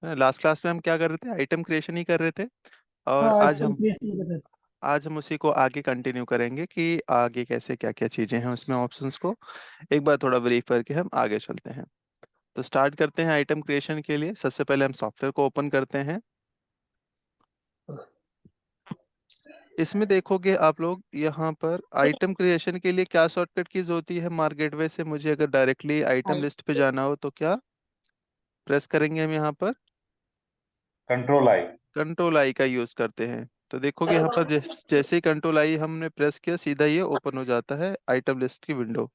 Last class में हम क्या कर रहे थे, आइटम क्रिएशन ही कर रहे थे। हाँ, और आइटम क्रिएशन कर रहे थे। आज हम उसी को आगे कंटिन्यू करेंगे कि आगे कैसे क्या क्या चीजें हैं उसमें, ऑप्शंस को एक बार थोड़ा ब्रीफ करके हम आगे चलते हैं। तो स्टार्ट करते हैं आइटम क्रिएशन के लिए। सबसे पहले हम सॉफ्टवेयर को ओपन करते हैं। इसमें देखोगे आप लोग यहाँ पर आइटम क्रिएशन के लिए क्या शॉर्टकट कीज होती है। मार्क गेटवे से मुझे अगर डायरेक्टली आइटम लिस्ट पे जाना हो तो क्या प्रेस करेंगे हम यहाँ पर? Control I. कंट्रोल आई का यूज करते हैं। तो देखोगे यहाँ पर जैसे ही कंट्रोल आई हमने प्रेस किया, सीधा ये ओपन हो जाता है आइटम लिस्ट की विंडो।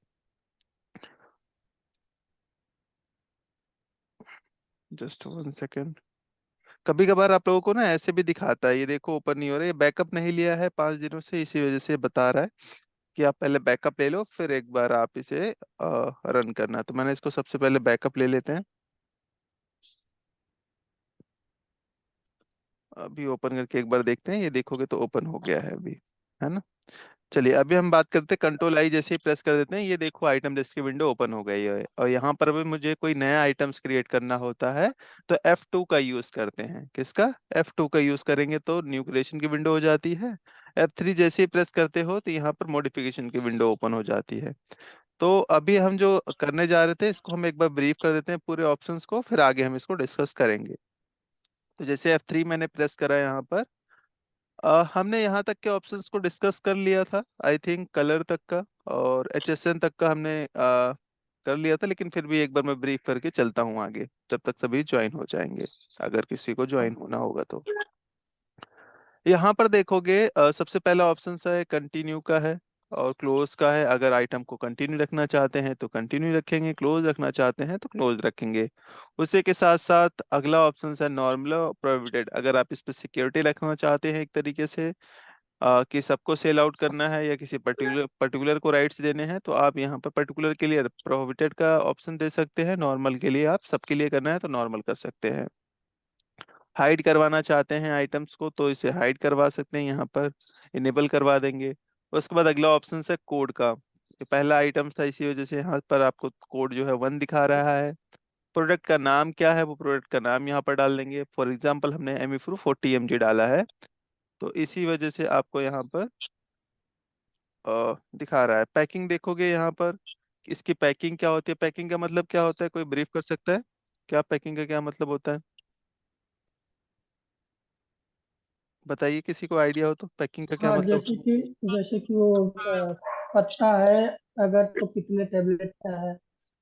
Just one second. कभी कभार आप लोगों को ना ऐसे भी दिखाता है, ये देखो ओपन नहीं हो रहा है, ये बैकअप नहीं लिया है 5 दिनों से, इसी वजह से बता रहा है कि आप पहले बैकअप ले लो फिर एक बार आप इसे रन करना। तो मैंने इसको सबसे पहले बैकअप ले लेते हैं। अभी ओपन करके एक बार देखते हैं, ये देखोगे तो ओपन हो गया है अभी, है ना। चलिए अभी हम बात करते हैं, कंट्रोल आई जैसे ही प्रेस कर देते हैं ये देखो आइटम लिस्ट की विंडो ओपन हो गई है। और यहाँ पर भी मुझे कोई नया आइटम्स क्रिएट करना होता है तो F2 का यूज करते हैं। किसका? F2 का यूज करेंगे तो न्यू क्रिएशन की विंडो हो जाती है। F3 जैसे ही प्रेस करते हो तो यहाँ पर मॉडिफिकेशन की विंडो ओपन हो जाती है। तो अभी हम जो करने जा रहे थे इसको हम एक बार ब्रीफ कर देते हैं पूरे ऑप्शंस को, फिर आगे हम इसको डिस्कस करेंगे। तो जैसे F3 मैंने प्रेस करा यहाँ पर, हमने यहाँ तक के ऑप्शंस को डिस्कस कर लिया था, आई थिंक कलर तक का और HSN तक का हमने कर लिया था। लेकिन फिर भी एक बार मैं ब्रीफ करके चलता हूँ आगे, जब तक सभी ज्वाइन हो जाएंगे, अगर किसी को ज्वाइन होना होगा तो। यहाँ पर देखोगे सबसे पहला ऑप्शन है कंटिन्यू का है और क्लोज का है। अगर आइटम को कंटिन्यू रखना चाहते हैं तो कंटिन्यू रखेंगे, क्लोज रखना चाहते हैं तो क्लोज रखेंगे। उसी के साथ साथ अगला ऑप्शन है नॉर्मल और प्रोहिबिटेड। अगर आप इस पर सिक्योरिटी रखना चाहते हैं एक तरीके से कि सबको सेल आउट करना है या किसी पर्टिकुलर पर्टिकुलर को राइट्स देने हैं, तो आप यहाँ पर पर्टिकुलर के लिए प्रोहिबिटेड का ऑप्शन दे सकते हैं। नॉर्मल के लिए आप सबके लिए करना है तो नॉर्मल कर सकते हैं। हाइड करवाना चाहते हैं आइटम्स को तो इसे हाइड करवा सकते हैं, यहाँ पर इनेबल करवा देंगे। उसके बाद अगला ऑप्शन है कोड का। ये पहला आइटम था इसी वजह से यहाँ पर आपको कोड जो है 1 दिखा रहा है। प्रोडक्ट का नाम क्या है वो प्रोडक्ट का नाम यहाँ पर डाल देंगे। फॉर एग्जाम्पल हमने एमीफ्रू 40 mg डाला है तो इसी वजह से आपको यहाँ पर दिखा रहा है। पैकिंग देखोगे यहाँ पर, इसकी पैकिंग क्या होती है, पैकिंग का मतलब क्या होता है, कोई ब्रीफ कर सकता है क्या पैकिंग का क्या मतलब होता है? बताइए किसी को आइडिया हो तो पैकिंग का क्या हाँ, मतलब। जैसे कि वो पत्ता है, अगर तो कितने टेबलेट का है,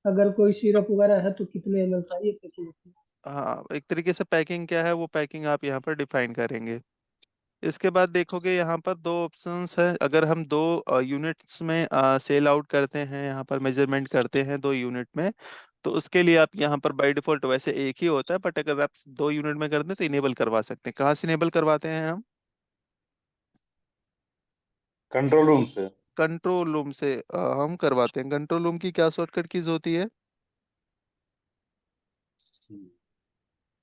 अगर कोई सिरप वगैरह है तो कितने ml का, ये पैकिंग होती है। हाँ, एक तरीके से पैकिंग क्या है वो पैकिंग आप यहाँ पर डिफाइन करेंगे। इसके बाद देखोगे यहाँ पर दो ऑप्शंस हैं। अगर हम दो यूनिट्स में सेल आउट करते हैं, यहाँ पर मेजरमेंट करते हैं 2 यूनिट में, तो उसके लिए आप यहाँ पर बाय डिफॉल्ट वैसे एक ही होता है, बट अगर आप 2 यूनिट में करते हैं तो इनेबल करवा सकते हैं। कहाँ से इनेबल करवाते हैं हम? कंट्रोल रूम से। कंट्रोल रूम से हम करवाते हैं। कंट्रोल रूम की क्या शॉर्टकट कीज होती है?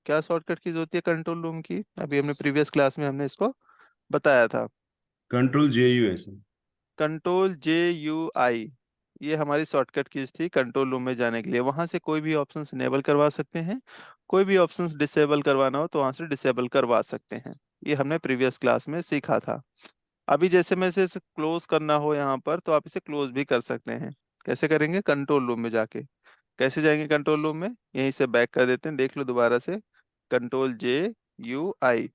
क्या शॉर्टकट कीज होती है कंट्रोल रूम की? अभी हमने प्रीवियस क्लास में हमने इसको बताया था। Control JUS। Ctrl+J+U+I, ये हमारी शॉर्टकट कीज थी कंट्रोल रूम में जाने के लिए। वहां से कोई भी ऑप्शंस इनेबल करवा सकते हैं, कोई भी ऑप्शंस डिसेबल करवाना हो तो वहां से डिसेबल करवा सकते हैं। ये हमने प्रीवियस क्लास में सीखा था। अभी जैसे मैं इसे क्लोज करना हो यहाँ पर तो आप इसे क्लोज भी कर सकते हैं। कैसे करेंगे? कंट्रोल रूम में जाके। कैसे जाएंगे कंट्रोल रूम में? यहीं से बैक कर देते हैं, देख लो दोबारा से। Ctrl+J+U+I।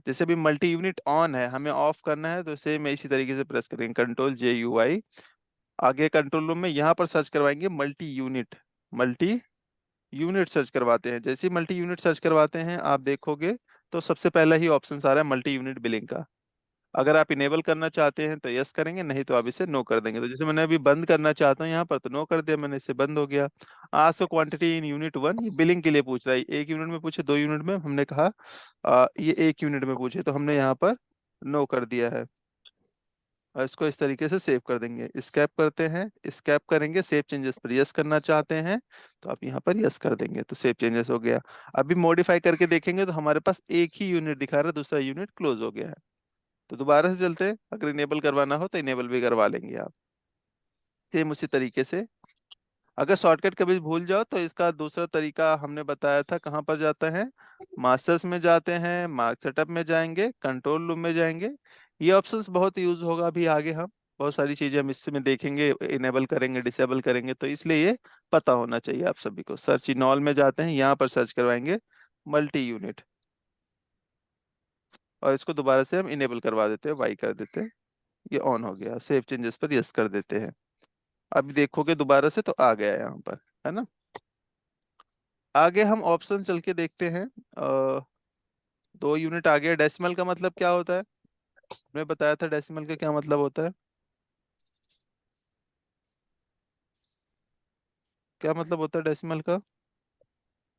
जैसे भी मल्टी यूनिट ऑन है, हमें ऑफ करना है तो सेम इसी तरीके से प्रेस करेंगे Ctrl+J+U+I। आगे कंट्रोल रूम में यहाँ पर सर्च करवाएंगे multi unit. Multi unit search करवाते हैं। जैसे ही मल्टी यूनिट सर्च करवाते हैं आप देखोगे तो सबसे पहला ही ऑप्शन आ रहा है मल्टी यूनिट बिलिंग का। अगर आप इनेबल करना चाहते हैं तो यस करेंगे, नहीं तो आप इसे नो कर देंगे। तो जैसे मैंने अभी बंद करना चाहता हूँ यहाँ पर तो नो कर दिया मैंने, इसे बंद हो गया। आज का क्वांटिटी इन यूनिट 1, ये बिलिंग के लिए पूछ रहा है। 1 यूनिट में पूछे, 2 यूनिट में, हमने कहा ये 1 यूनिट में पूछे तो हमने यहाँ पर नो कर दिया है। और इसको इस तरीके से सेव कर देंगे। स्कैप करते हैं, स्कैप करेंगे, सेव चेंजेस पर यस करना चाहते हैं तो आप यहाँ पर यस कर देंगे तो सेव चेंजेस हो गया। अभी मॉडिफाई करके देखेंगे तो हमारे पास एक ही यूनिट दिखा रहा है, दूसरा यूनिट क्लोज हो गया है। तो दोबारा से चलते हैं, अगर इनेबल करवाना हो तो इनेबल भी करवा लेंगे आप, सेम उसी तरीके से। अगर शॉर्टकट कभी भूल जाओ तो इसका दूसरा तरीका हमने बताया था, कहाँ पर जाता है, मास्टर्स में जाते हैं, मार्क सेटअप में जाएंगे, कंट्रोल रूम में जाएंगे। ये ऑप्शंस बहुत यूज होगा अभी आगे, हम बहुत सारी चीजें हम इसमें देखेंगे, इनेबल करेंगे, डिसेबल करेंगे, तो इसलिए ये पता होना चाहिए आप सभी को। सर्च इन ऑल में जाते हैं, यहाँ पर सर्च करवाएंगे मल्टी यूनिट, और इसको दोबारा से हम इनेबल करवा देते हैं, वाई कर देते हैं, ये ऑन हो गया। सेव चेंजेस पर यस कर देते हैं। अभी देखोगे दोबारा से तो आ गया यहाँ पर, है ना। आगे हम ऑप्शन चल के देखते हैं। 2 यूनिट आ गया। डेसिमल का मतलब क्या होता है, मैं बताया था डेसिमल का क्या मतलब होता है, क्या मतलब होता है डेसिमल का।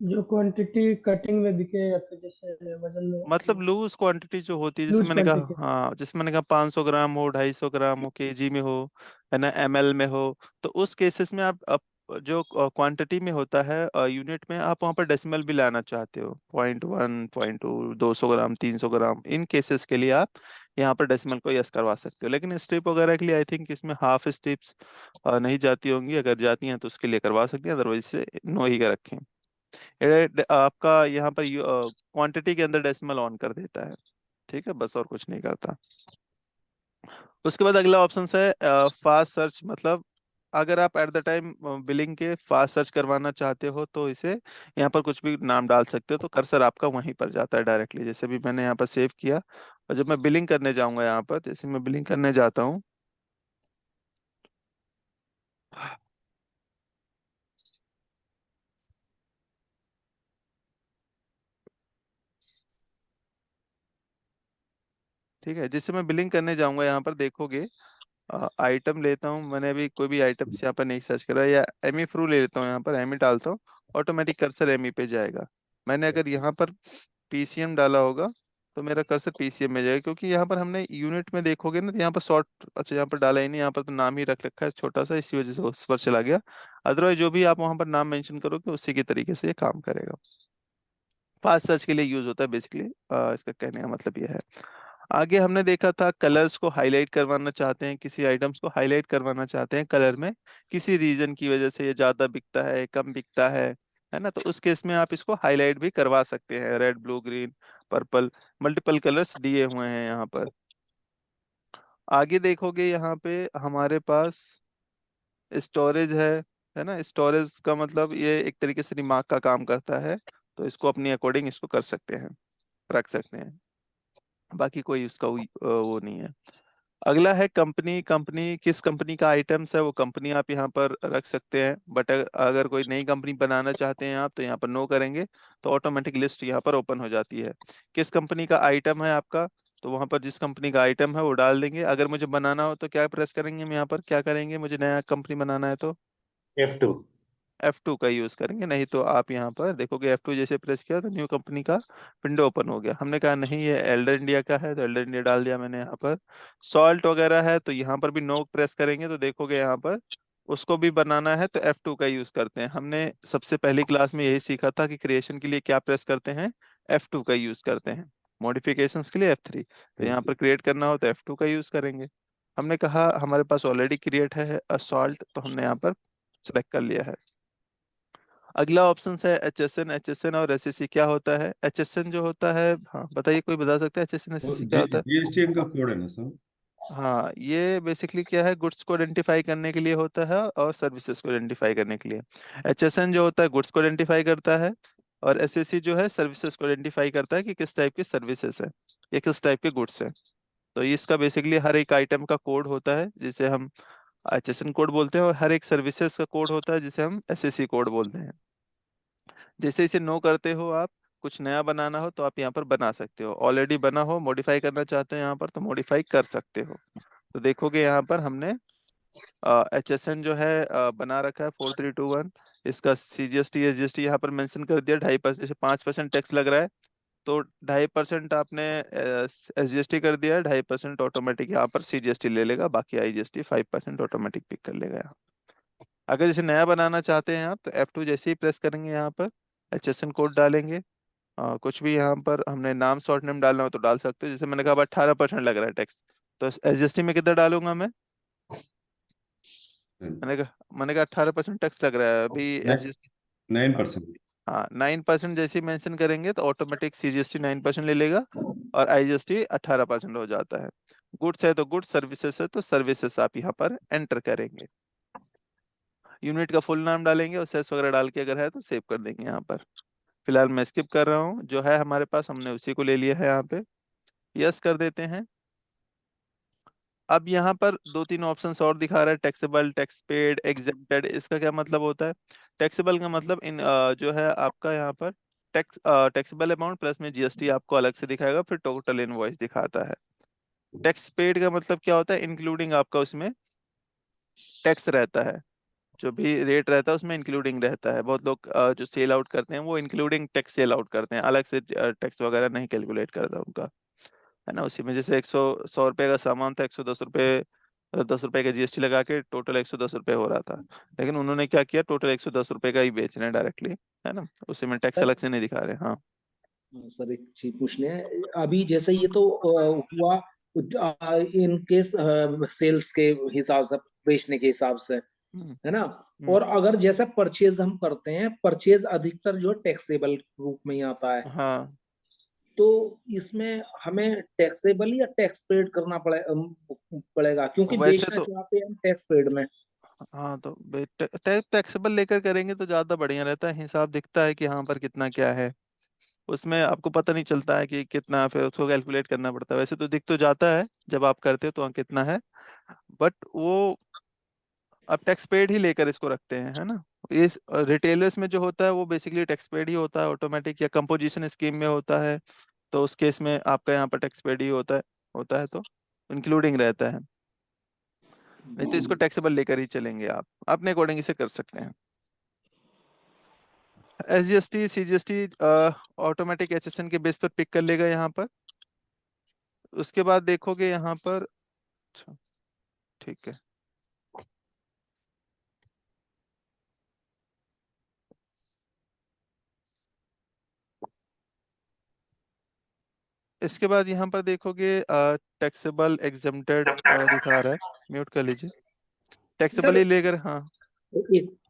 जो क्वांटिटी कटिंग में बिके या फिर जैसे वजन में मतलब लूज क्वांटिटी जो होती है, जैसे लूज मैंने कहा, क्वांटिटी। हाँ जैसे मैंने कहा 500 ग्राम हो, 250 ग्राम हो, केजी में हो, है ना, एमएल में हो, तो उस केसेस में आप जो क्वांटिटी में होता है यूनिट में, आप वहाँ पर डेसिमल भी लाना चाहते हो, 0.1, 0.2, 200 ग्राम, 300 ग्राम, इन केसेस के लिए आप यहाँ पर डेसिमल को यस करवा सकते हो। लेकिन स्ट्रिप वगैरह के लिए आई थिंक इसमें हाफ स्ट्रिप्स नहीं जाती होंगी, अगर जाती हैं तो उसके लिए करवा सकते हैं, अदरवाइज से नो ही कर रखें। आपका यहाँ पर क्वांटिटी के अंदर डेसिमल ऑन कर देता है, ठीक है, बस और कुछ नहीं करता। उसके बाद अगला ऑप्शन है फास्ट सर्च, मतलब अगर आप एट द टाइम बिलिंग के फास्ट सर्च करवाना चाहते हो तो इसे यहाँ पर कुछ भी नाम डाल सकते हो, तो कर्सर आपका वहीं पर जाता है डायरेक्टली। जैसे भी मैंने यहाँ पर सेव किया, और जब मैं बिलिंग करने जाऊंगा, यहाँ पर जैसे मैं बिलिंग करने जाता हूँ, ठीक है, जैसे मैं बिलिंग करने जाऊंगा यहाँ पर देखोगे, आइटम लेता हूँ, मैंने अभी कोई भी आइटम्स यहाँ पर नहीं सर्च करा, या एमी फ्रू ले लेता हूँ, यहाँ पर एमी डालता हूँ, ऑटोमेटिक कर्सर एमी पे जाएगा। मैंने अगर यहाँ पर पीसीएम डाला होगा तो मेरा कर्सर पीसीएम में जाएगा, क्योंकि यहाँ पर हमने यूनिट में देखोगे ना, तो यहाँ पर शॉर्ट, अच्छा यहाँ पर डाला ही नहीं, यहाँ पर तो नाम ही रख रखा है छोटा सा, इसी वजह से उस पर चला गया। अदरवाइज जो भी आप वहाँ पर नाम मेंशन करोगे उसी के तरीके से ये काम करेगा। फास्ट सर्च के लिए यूज होता है बेसिकली, इसका कहने का मतलब यह है। आगे हमने देखा था कलर्स को हाईलाइट करवाना चाहते हैं, किसी आइटम्स को हाईलाइट करवाना चाहते हैं कलर में, किसी रीजन की वजह से ये ज्यादा बिकता है, कम बिकता है ना, तो उस केस में आप इसको हाईलाइट भी करवा सकते हैं, red, blue, green, purple, multiple colours दिए हुए हैं यहाँ पर। आगे देखोगे यहाँ पे हमारे पास स्टोरेज है ना। स्टोरेज का मतलब ये एक तरीके से दिमाग का काम करता है, तो इसको अपनी अकॉर्डिंग इसको कर सकते हैं, रख सकते हैं, बाकी कोई उसका वो नहीं है। अगला है कंपनी। कंपनी किस कंपनी का आइटम्स है वो कंपनी आप यहाँ पर रख सकते हैं, बट अगर कोई नई कंपनी बनाना चाहते हैं आप, तो यहाँ पर नो करेंगे तो ऑटोमेटिक लिस्ट यहाँ पर ओपन हो जाती है। किस कंपनी का आइटम है आपका, तो वहाँ पर जिस कंपनी का आइटम है वो डाल देंगे। अगर मुझे बनाना हो तो क्या प्रेस करेंगे, हम यहाँ पर क्या करेंगे, मुझे नया कंपनी बनाना है तो F2। F2 का यूज करेंगे, नहीं तो आप यहाँ पर देखोगे F2 जैसे प्रेस किया तो न्यू कंपनी का विंडो ओपन हो गया। हमने कहा नहीं ये एल्डर इंडिया का है, तो एल्डर इंडिया डाल दिया मैंने यहाँ पर। सॉल्ट वगैरह है तो यहाँ पर भी नो प्रेस करेंगे तो देखोगे यहाँ पर उसको भी बनाना है तो F2 का यूज करते हैं। हमने सबसे पहली क्लास में यही सीखा था कि क्रिएशन के लिए क्या प्रेस करते हैं, F2 का यूज करते हैं, मॉडिफिकेशंस के लिए F3। तो यहाँ पर क्रिएट करना हो तो F2 का यूज करेंगे। हमने कहा हमारे पास ऑलरेडी क्रिएट है सॉल्ट, तो हमने यहाँ पर सेलेक्ट कर लिया है। अगला ऑप्शन है एचएसएन। एचएसएन और एसएससी क्या होता है, एचएसएन जो होता है, हाँ बताइए, कोई बता सकता है एचएसएन वो एसएससी क्या होता है। जीएसटीएन का कोड है ना सर? हाँ ये बेसिकली क्या है, गुड्स को आइडेंटिफाई करने के लिए होता है और सर्विसेज को आइडेंटिफाई करने के लिए। एचएसएन जो होता है गुड्स को आइडेंटिफाई करता है, और एसएससी जो है सर्विसेज को आइडेंटिफाई करता है कि किस टाइप की सर्विसेज है या किस टाइप के गुड्स है। तो ये इसका बेसिकली हर एक आइटम का कोड होता है जिसे हम एचएसएन कोड बोलते हैं, और हर एक सर्विसेज का कोड होता है जिसे हम एसएससी कोड बोलते हैं। जैसे इसे नो करते हो आप, कुछ नया बनाना हो तो आप यहाँ पर बना सकते हो, ऑलरेडी बना हो मॉडिफाई करना चाहते हो यहाँ पर तो मॉडिफाई कर सकते हो। तो देखोगे यहाँ पर हमने एच एस एन जो है बना रखा है 4321। इसका CGST SGST यहाँ पर मेंशन कर दिया 2.5%, जैसे 5% टैक्स लग रहा है तो 2.5% आपने SGST कर दिया है, 2.5% ऑटोमेटिक यहाँ पर CGST ले लेगा, बाकी IGST 5% ऑटोमेटिक पिक कर लेगा यहाँ। अगर जैसे नया बनाना चाहते हैं आप तो F2 जैसे ही प्रेस करेंगे यहाँ पर HSN कोड डालेंगे। कुछ भी यहाँ पर हमने नाम शॉर्ट नेम डालना हो तो डाल सकते हो, जैसे मैंने कहा 18% लग रहा है टैक्स, तो SGST में कितना डालूंगा मैं, मैंने कहा 18% टैक्स लग रहा है अभी एसजीएसटी। 9%। हाँ 9% जैसे ही मेंशन करेंगे तो ऑटोमेटिक सीजीएसटी 9% ले लेगा और आईजीएसटी 18% हो जाता है। गुड्स है तो गुड्स, सर्विसेज है तो सर्विसेज आप यहाँ पर एंटर करेंगे। यूनिट का फुल नाम डालेंगे और सेस वगैरह डाल के अगर है तो सेव कर देंगे यहाँ पर। फिलहाल मैं स्किप कर रहा हूँ, जो है हमारे पास हमने उसी को ले लिया है यहाँ पे। यस कर देते हैं। अब यहाँ पर दो तीन ऑप्शंस और दिखा रहा है, टैक्सेबल, टैक्स पेड, एग्जेम्प्टेड। इसका क्या मतलब होता है? टैक्सेबल का मतलब इन जो है आपका यहाँ पर टैक्सेबल अमाउंट प्लस में जीएसटी आपको अलग से दिखाएगा, फिर टोटल इनवॉइस दिखाता है। टैक्स पेड का मतलब क्या होता है? इंक्लूडिंग आपका उसमें टैक्स रहता है, जो भी रेट रहता है उसमें इंक्लूडिंग रहता है। बहुत लोग जो सेल आउट करते हैं वो इंक्लूडिंग टैक्स सेल आउट करते हैं, अलग से टैक्स वगैरह नहीं कैलकुलेट करता उनका, है ना। उसी में जैसे 100 रुपये का सामान था, 110 रुपये, 10 रुपये का जीएसटी लगा के टोटल 110 रुपये हो रहा था। लेकिन उन्होंने क्या किया, टोटल 110 रुपये का ही बेच रहे हैं डायरेक्टली, है ना। उसी में टैक्स सर, अलग से नहीं दिखा रहे। हाँ सर एक चीज पूछने है। अभी जैसे ये तो हुआ इन केस सेल्स के हिसाब से, बेचने के हिसाब से, हम्म, है ना। हम्म, और अगर जैसे परचेज हम करते हैं, परचेज अधिकतर जो टैक्सेबल रूप में ही आता है, हाँ तो इसमें हमें टैक्सेबल या टैक्स पेड करना पड़ेगा, क्योंकि वैसे बेचना तो चाहते हैं हम टैक्स पेड में। हाँ तो टैक्सेबल लेकर करेंगे तो ज़्यादा बढ़िया रहता है, हिसाब दिखता है कि हाँ पर कितना क्या है। उसमें आपको पता नहीं चलता है कि कितना, फिर उसको कैलकुलेट करना पड़ता है। वैसे तो दिख तो जाता है जब आप करते हो तो हाँ कितना है, बट वो अब टैक्स पेड ही लेकर इसको रखते हैं, है ना। इस रिटेलर्स में जो होता है वो बेसिकली टैक्स पेड ही होता है ऑटोमेटिक, या कंपोजिशन स्कीम में होता है तो उस केस में आपका यहाँ पर टैक्स पेड ही होता है तो इंक्लूडिंग रहता है। नहीं तो इसको टैक्सेबल लेकर ही चलेंगे, आप अपने अकॉर्डिंग इसे कर सकते हैं। एसजीएसटी सीजीएसटी ऑटोमेटिक एचएसएन के बेस पर पिक कर लेगा यहाँ पर। उसके बाद देखोगे यहाँ पर, अच्छा ठीक है। इसके बाद यहाँ पर देखोगे टैक्सेबल एग्जेम्प्टेड दिखा रहा है, म्यूट कर लीजिए। टैक्सेबल सर, ही लेकर, हाँ।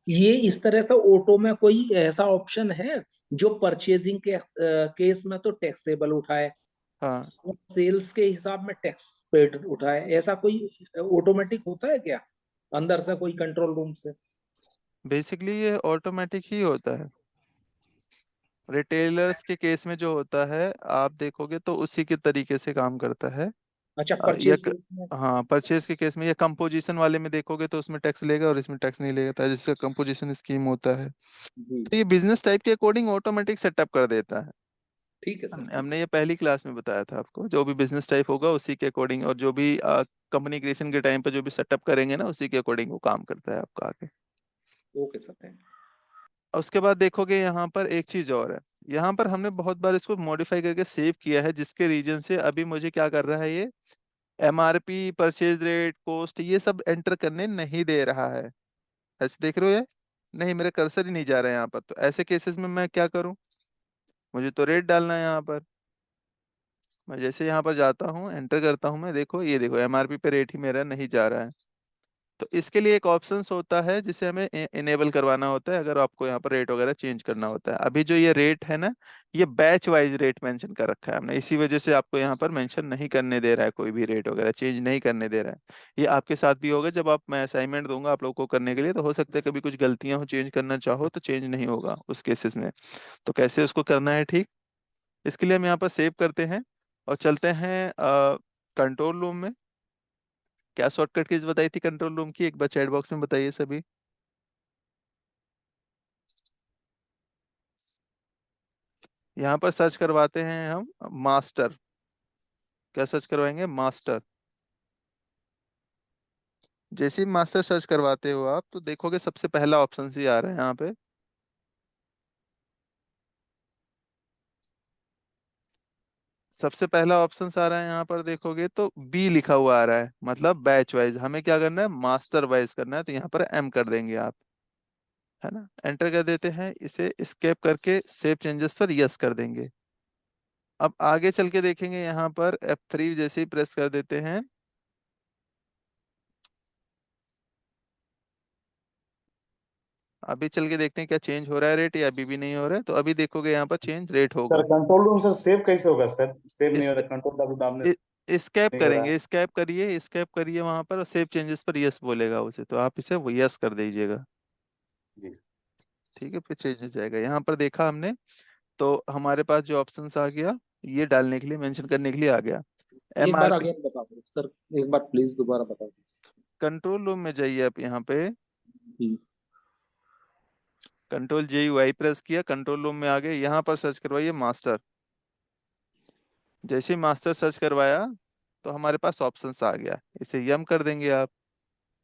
ये इस तरह से ऑटो में कोई ऐसा ऑप्शन है जो परचेजिंग के केस में तो टैक्सेबल उठाए हाँ और सेल्स के हिसाब में टैक्स पेड उठाए, ऐसा कोई ऑटोमेटिक होता है क्या अंदर से कोई कंट्रोल रूम से? बेसिकली ये ऑटोमेटिक ही होता है। रिटेलर्स के केस में जो होता है आप देखोगे तो उसी के तरीके से काम करता है। अच्छा, अ, या परचेज क, केस में। हाँ परचेज के केस में या कंपोजिशन वाले में देखोगे तो उसमें टैक्स लेगा और इसमें टैक्स नहीं लेगा, जिसका कंपोजिशन स्कीम होता है। जी, तो ये बिजनेस टाइप के अकॉर्डिंग ऑटोमेटिक सेटअप कर देता है। ठीक है सर, ठीक हमने ये पहली क्लास में बताया था आपको, जो भी बिजनेस टाइप होगा उसी के अकॉर्डिंग, और जो भी कंपनी क्रिएशन के टाइम पे जो भी सेटअप करेंगे ना उसी के अकॉर्डिंग वो काम करता है आपका आगे। है। ओके सर, थैंक और उसके बाद देखोगे यहाँ पर एक चीज और है। यहाँ पर हमने बहुत बार इसको मॉडिफाई करके सेव किया है, जिसके रीजन से अभी मुझे क्या कर रहा है, ये एमआरपी, परचेज रेट, कॉस्ट, ये सब एंटर करने नहीं दे रहा है। ऐसे देख रहे हो ये, नहीं मेरे कर्सर ही नहीं जा रहा है यहाँ पर। तो ऐसे केसेस में मैं क्या करूँ, मुझे तो रेट डालना है यहाँ पर। मैं जैसे यहाँ पर जाता हूँ, एंटर करता हूँ, मैं देखो ये देखो एमआरपी पे रेट ही मेरा नहीं जा रहा है। तो इसके लिए एक ऑप्शंस होता है जिसे हमें इनेबल करवाना होता है, अगर आपको यहाँ पर रेट वगैरह चेंज करना होता है। अभी जो ये रेट है ना, ये बैच वाइज रेट मेंशन कर रखा है हमने, इसी वजह से आपको यहाँ पर मेंशन नहीं करने दे रहा है, कोई भी रेट वगैरह चेंज नहीं करने दे रहा है। ये आपके साथ भी होगा, जब आप मैं असाइनमेंट दूंगा आप लोगों को करने के लिए, तो हो सकता है कभी कुछ गलतियां हो, चेंज करना चाहो तो चेंज नहीं होगा उस केसेस में। तो कैसे उसको करना है ठीक, इसके लिए हम यहाँ पर सेव करते हैं और चलते हैं कंट्रोल रूम में। क्या शॉर्टकट कीज बताई थी कंट्रोल रूम की, एक बार चैट बॉक्स में बताइए सभी। यहाँ पर सर्च करवाते हैं हम मास्टर। क्या सर्च करवाएंगे, मास्टर। जैसे ही मास्टर सर्च करवाते हो आप तो देखोगे सबसे पहला ऑप्शन ही आ रहा है यहाँ पे। सबसे पहला ऑप्शन आ रहा है यहाँ पर, देखोगे तो बी लिखा हुआ आ रहा है, मतलब बैच वाइज। हमें क्या करना है, मास्टर वाइज करना है, तो यहाँ पर एम कर देंगे आप, है ना। एंटर कर देते हैं, इसे स्केप करके सेव चेंजेस पर यस कर देंगे। अब आगे चल के देखेंगे, यहाँ पर F3 जैसे ही प्रेस कर देते हैं अभी चल के देखते हैं क्या चेंज हो रहा है रेट, या अभी भी नहीं हो रहा है। तो अभी देखोगे यहाँ पर चेंज रेट सर होगा। कंट्रोल रूम सर सेव कैसे होगा सर? सेव नहीं इस हो रहा, कंट्रोल डब्ल्यू दाबने से स्कैप नहीं हो रहा करेंगे, है। स्कैप करिए वहां पर, सेव चेंजेस पर यस बोलेगा उसे, तो आप इसे वो यस कर दीजिएगा। जी। ठीक है, फिर चेंज हो जाएगा। यहाँ पर देखा हमने, तो हमारे पास जो ऑप्शंस आ गया, ये डालने के लिए, मेंशन करने के लिए आ गया। एक बार एमआरपी, आगे बता दो सर, एक बार प्लीज दोबारा बता दीजिए। कंट्रोल रूम में जाइए आप यहाँ पे, जी। Control J U I press किया, कंट्रोल रूम में आ गए, यहाँ पर सर्च करवाइए मास्टर। जैसे ही मास्टर सर्च करवाया, तो हमारे पास ऑप्शंस आ गया, इसे यम कर देंगे आप।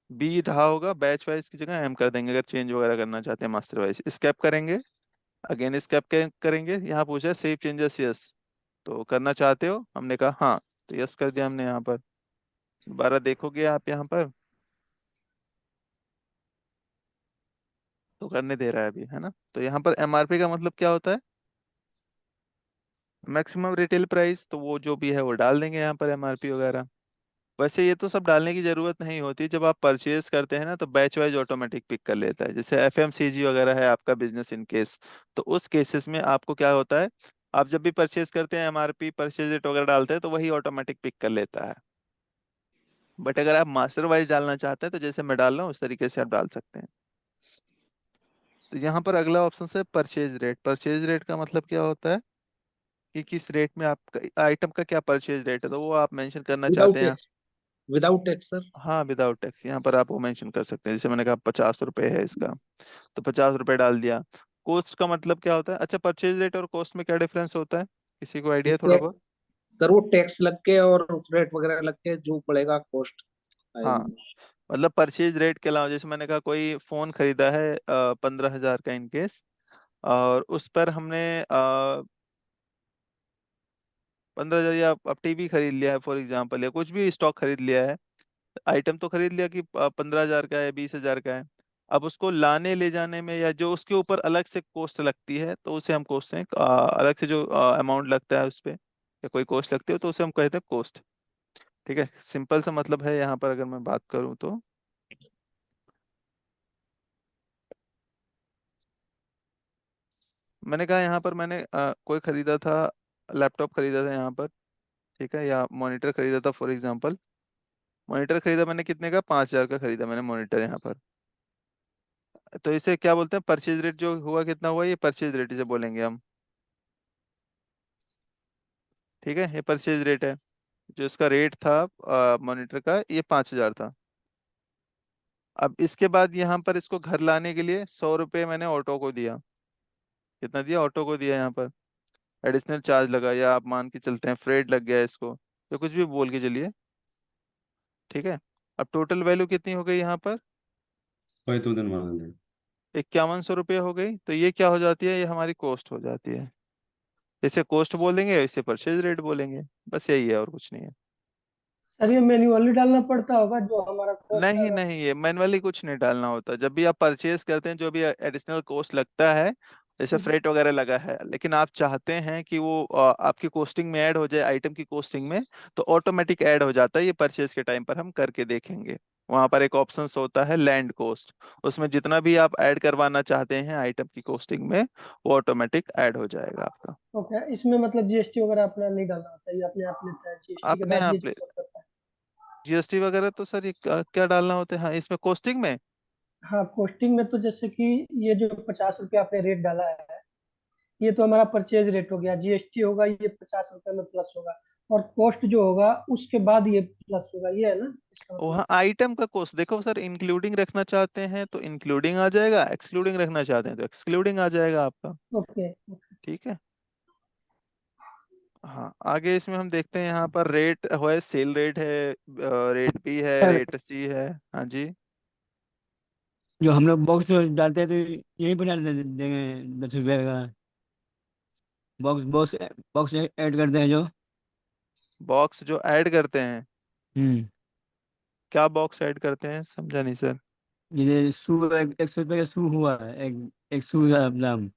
बी रहा होगा, बैच वाइज की जगह एम कर देंगे अगर चेंज वगैरह करना चाहते हैं मास्टर वाइज। स्केप करेंगे, अगेन स्केप करेंगे। यहाँ पूछा है सेव चेंजेस यस, तो करना चाहते हो, हमने कहा हाँ, तो यस कर दिया हमने यहाँ पर। दोबारा देखोगे आप यहाँ पर, तो करने दे रहा है अभी, है ना। तो यहाँ पर एमआरपी का मतलब क्या होता है, मैक्सिमम रिटेल प्राइस, तो वो जो भी है वो डाल देंगे यहाँ पर, एमआरपी वगैरह। वैसे ये तो सब डालने की जरूरत नहीं होती, जब आप परचेज करते हैं ना, तो बैच वाइज ऑटोमेटिक पिक कर लेता है। जैसे एफएमसीजी वगैरह है आपका बिजनेस इन केस, तो उस केसेस में आपको क्या होता है, आप जब भी परचेज करते हैं एमआरपी परचेज रेट वगैरह डालते हैं, तो वही ऑटोमेटिक पिक कर लेता है। बट अगर आप मास्टर वाइज डालना चाहते हैं, तो जैसे मैं डाल रहा हूँ उस तरीके से आप डाल सकते हैं। तो यहाँ पर अगला ऑप्शन है परचेज रेट। परचेज रेट का मतलब क्या होता है कि किस रेट में आपका आइटम का क्या परचेज रेट है, तो वो आप मेंशन करना विदाउट चाहते हैं। Tax, without tax sir. हाँ, विदाउट टैक्स, यहाँ पर आप वो मेंशन कर सकते हैं। जैसे मैंने कहा 50 रुपये है इसका, तो 50 रुपये डाल दिया। कॉस्ट का मतलब क्या होता है, अच्छा परचेज रेट और कॉस्ट में क्या डिफरेंस होता है, किसी को आइडिया है थोड़ा बहुत? सर वो टैक्स लग के और रेट वगैरह लग के जो पड़ेगा कॉस्ट हाँ, आएगी। मतलब परचेज रेट के अलावा, जैसे मैंने कहा कोई फोन खरीदा है 15,000 का इन केस, और उस पर हमने 15,000, या अब टीवी खरीद लिया है फॉर एग्जाम्पल, या कुछ भी स्टॉक खरीद लिया है, आइटम तो खरीद लिया कि 15,000 का है, 20,000 का है। अब उसको लाने ले जाने में, या जो उसके ऊपर अलग से कॉस्ट लगती है, तो उसे हम कॉस्ट हैं, अलग से जो अमाउंट लगता है उस पे, या कोई कॉस्ट लगती है, तो उसे हम कहते हैं कॉस्ट। ठीक है, सिंपल सा मतलब है यहाँ पर, अगर मैं बात करूँ तो। मैंने कहा यहाँ पर मैंने कोई खरीदा था, लैपटॉप खरीदा था यहाँ पर, ठीक है, या मॉनिटर खरीदा था फॉर एग्जांपल। मॉनिटर खरीदा मैंने कितने का, 5,000 का खरीदा मैंने मॉनिटर यहाँ पर। तो इसे क्या बोलते हैं, परचेज रेट जो हुआ कितना हुआ, ये परचेज रेट इसे बोलेंगे हम। ठीक है, ये परचेज रेट है। जो इसका रेट था मॉनिटर का, ये 5,000 था। अब इसके बाद यहाँ पर इसको घर लाने के लिए 100 रुपये मैंने ऑटो को दिया। कितना दिया, ऑटो को दिया यहाँ पर, एडिशनल चार्ज लगा, या आप मान के चलते हैं फ्रेट लग गया इसको, तो कुछ भी बोल के चलिए। ठीक है, अब टोटल वैल्यू कितनी हो गई यहाँ पर, 5,100। 5,100 रुपये हो गई। तो ये क्या हो जाती है, ये हमारी कॉस्ट हो जाती है। इसे कॉस्ट बोल देंगे, इसे परचेज रेट बोलेंगे, बस यही है और कुछ नहीं है। सर ये मैन्युअली डालना पड़ता होगा जो हमारा कॉस्ट नहीं आएगा? नहीं, ये मैनुअली कुछ नहीं डालना होता। जब भी आप परचेज करते हैं, जो भी एडिशनल कॉस्ट लगता है, जैसे फ्रेट वगैरह लगा है, लेकिन आप चाहते हैं कि वो आपकी कॉस्टिंग में ऐड हो जाए, आइटम की कॉस्टिंग में, तो ऑटोमेटिक ऐड हो जाता है। ये परचेज के टाइम पर हम करके देखेंगे। वहां पर एक ऑप्शन होता है लैंड कॉस्ट, उसमें जितना भी आप ऐड करवाना चाहते हैं आइटम की कॉस्टिंग में, वो ऑटोमेटिक ऐड हो जाएगा आपका। ओके, इसमें मतलब जीएसटी वगैरह अपना नहीं डालना होता, ये अपने आप लेता है, जीएसटी के अपने बाद आप जीएसटी करता है? जीएसटी वगैरह तो सर, ये क्या डालना होता है, हाँ, इसमें कॉस्टिंग में। हाँ, कॉस्टिंग में तो जैसे कि ये जो 50 रुपये आपने रेट डाला है, ये तो हमारा परचेज रेट हो गया, जीएसटी होगा ये 50 रुपये में प्लस होगा, और कॉस्ट जो होगा उसके बाद ये प्लस होगा, ये है ना इसका मतलब? वहाँ आइटम का कॉस्ट देखो सर, इंक्लूडिंग रखना चाहते हैं तो इंक्लूडिंग आ जाएगा, एक्सक्लूडिंग रखना चाहते हैं तो एक्सक्लूडिंग आ जाएगा आपका। ओके। ठीक है, हाँ, आगे इसमें हम देखते हैं, यहाँ पर रेट है, सेल रेट है, रेट बी है, सर, रेट सी है। हाँ जी। जो हम लोग बॉक्स डालते हैं तो यही पर डाल देंगे 10 रुपये का। बॉक्स बॉक्स बॉक्स ऐड करते हैं जो। बॉक्स जो ऐड करते हैं, हम्म। क्या बॉक्स ऐड करते हैं, समझा नहीं सर। जैसे शू 100 रुपये का शू हुआ, एक एक शू का दाम,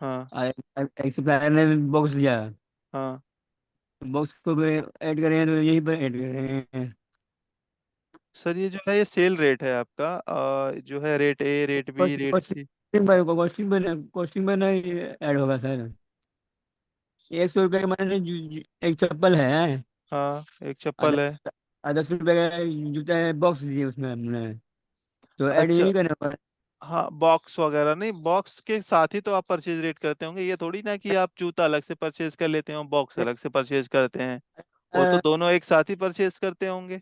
हाँ और एक सप्लायर ने बॉक्स दिया, हाँ, बॉक्स को भी ऐड करें तो यही पर ऐड करें। सर ये जो है ये सेल रेट है आपका, जो है rate A, rate B, rate C. Costing में नहीं ऐड होगा सर। 100 रुपये का मैंने एक चप्पल है। हाँ, एक और चप्पल है। 10 रुपये का जूता है, बॉक्स दिए उसमें हमने, तो ऐड अच्छा, यही करना पड़ा। हाँ बॉक्स वगैरह नहीं, बॉक्स के साथ ही तो आप परचेज रेट करते होंगे, ये थोड़ी ना कि आप जूता अलग से परचेज कर लेते हो बॉक्स अलग से परचेज करते हैं। वो तो अ, दोनों एक साथ ही परचेज करते होंगे।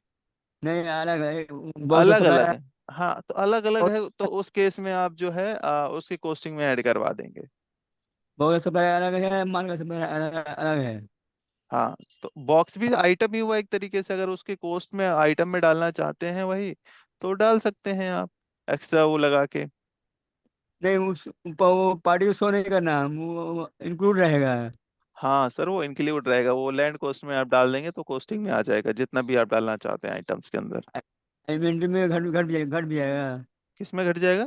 नहीं अलग है, बॉक्स का अलग अलग सप्लाई। है। हाँ तो अलग अलग है, तो उस केस में आप जो है उसकी कॉस्टिंग में ऐड करवा देंगे। बॉक्स का सप्लाई अलग है, माल का सप्लाई अलग अलग है। हाँ, तो बॉक्स भी आइटम ही हुआ एक तरीके से, अगर उसके कॉस्ट में आइटम में डालना चाहते हैं वही, तो डाल सकते हैं आप एक्स्ट्रा वो लगा के। नहीं वो पार्टी को शो नहीं करना, वो इंक्लूड रहेगा। हाँ सर, वो इंक्लूड रहेगा, वो लैंड कॉस्ट में आप डाल देंगे तो कॉस्टिंग में आ जाएगा जितना भी आप डालना चाहते हैं आइटम्स के अंदर। इन्वेंट्री में घट भी जाएगा। किस में घट जाएगा?